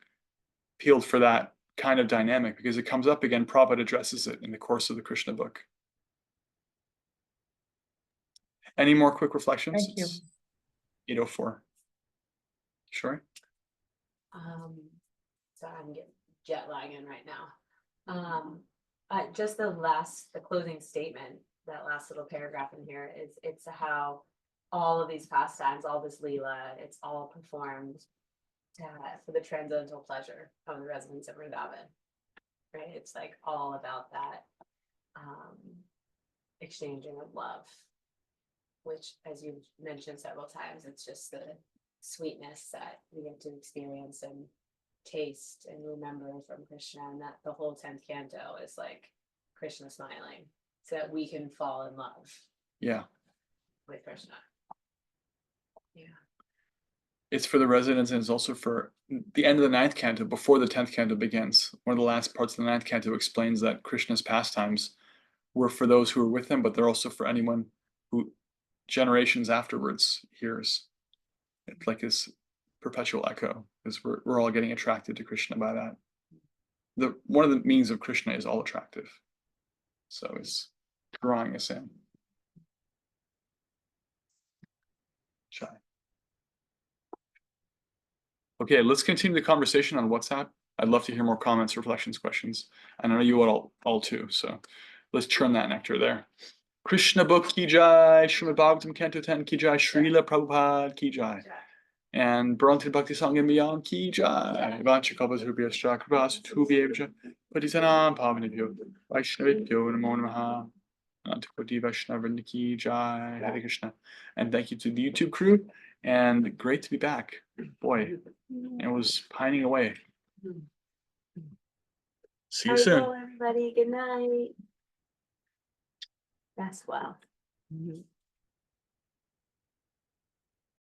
peeled for that kind of dynamic, because it comes up again. Prabhupada addresses it in the course of the Krishna book. Any more quick reflections? Thank you. It's 8:04. Sure. So I'm getting jet lagging right now. Just the closing statement, that last little paragraph in here it's how all of these pastimes, all this Leela, it's all performed for the transcendental pleasure of the residents of Vrindavan. Right? It's like all about that exchanging of love, which, as you've mentioned several times, it's just the sweetness that we get to experience and taste and remember from Krishna, and that the whole 10th canto is like Krishna smiling so that we can fall in love Yeah. with Krishna. Yeah. It's for the residents, and it's also for the end of the 9th canto, before the 10th canto begins. One of the last parts of the 9th canto explains that Krishna's pastimes were for those who were with him, but they're also for anyone who generations afterwards hears. It's like this perpetual echo, because we're all getting attracted to Krishna by that. One of the meanings of Krishna is all attractive. So it's drawing us in. Shy. Okay, let's continue the conversation on WhatsApp. I'd love to hear more comments, reflections, questions. And I know you all too. So let's churn that nectar there. Krishna Book ki jai, Srimad Bhagavatam Canto 10 ki jai, Srila Prabhupada ki jai. And Bharanti Bhakti Sangha and beyond ki jai. Vancha Kalpatrubyascha Chakrabhas Tubhyevja Patisanam Pavanebhyo Vaishnavibhyo Namo Namaha. Antikoti Vaishnavrinda ki jai. Hare Krishna. And thank you to the YouTube crew. And great to be back. Boy, it was pining away. See you soon. Everybody, good night. Rest well.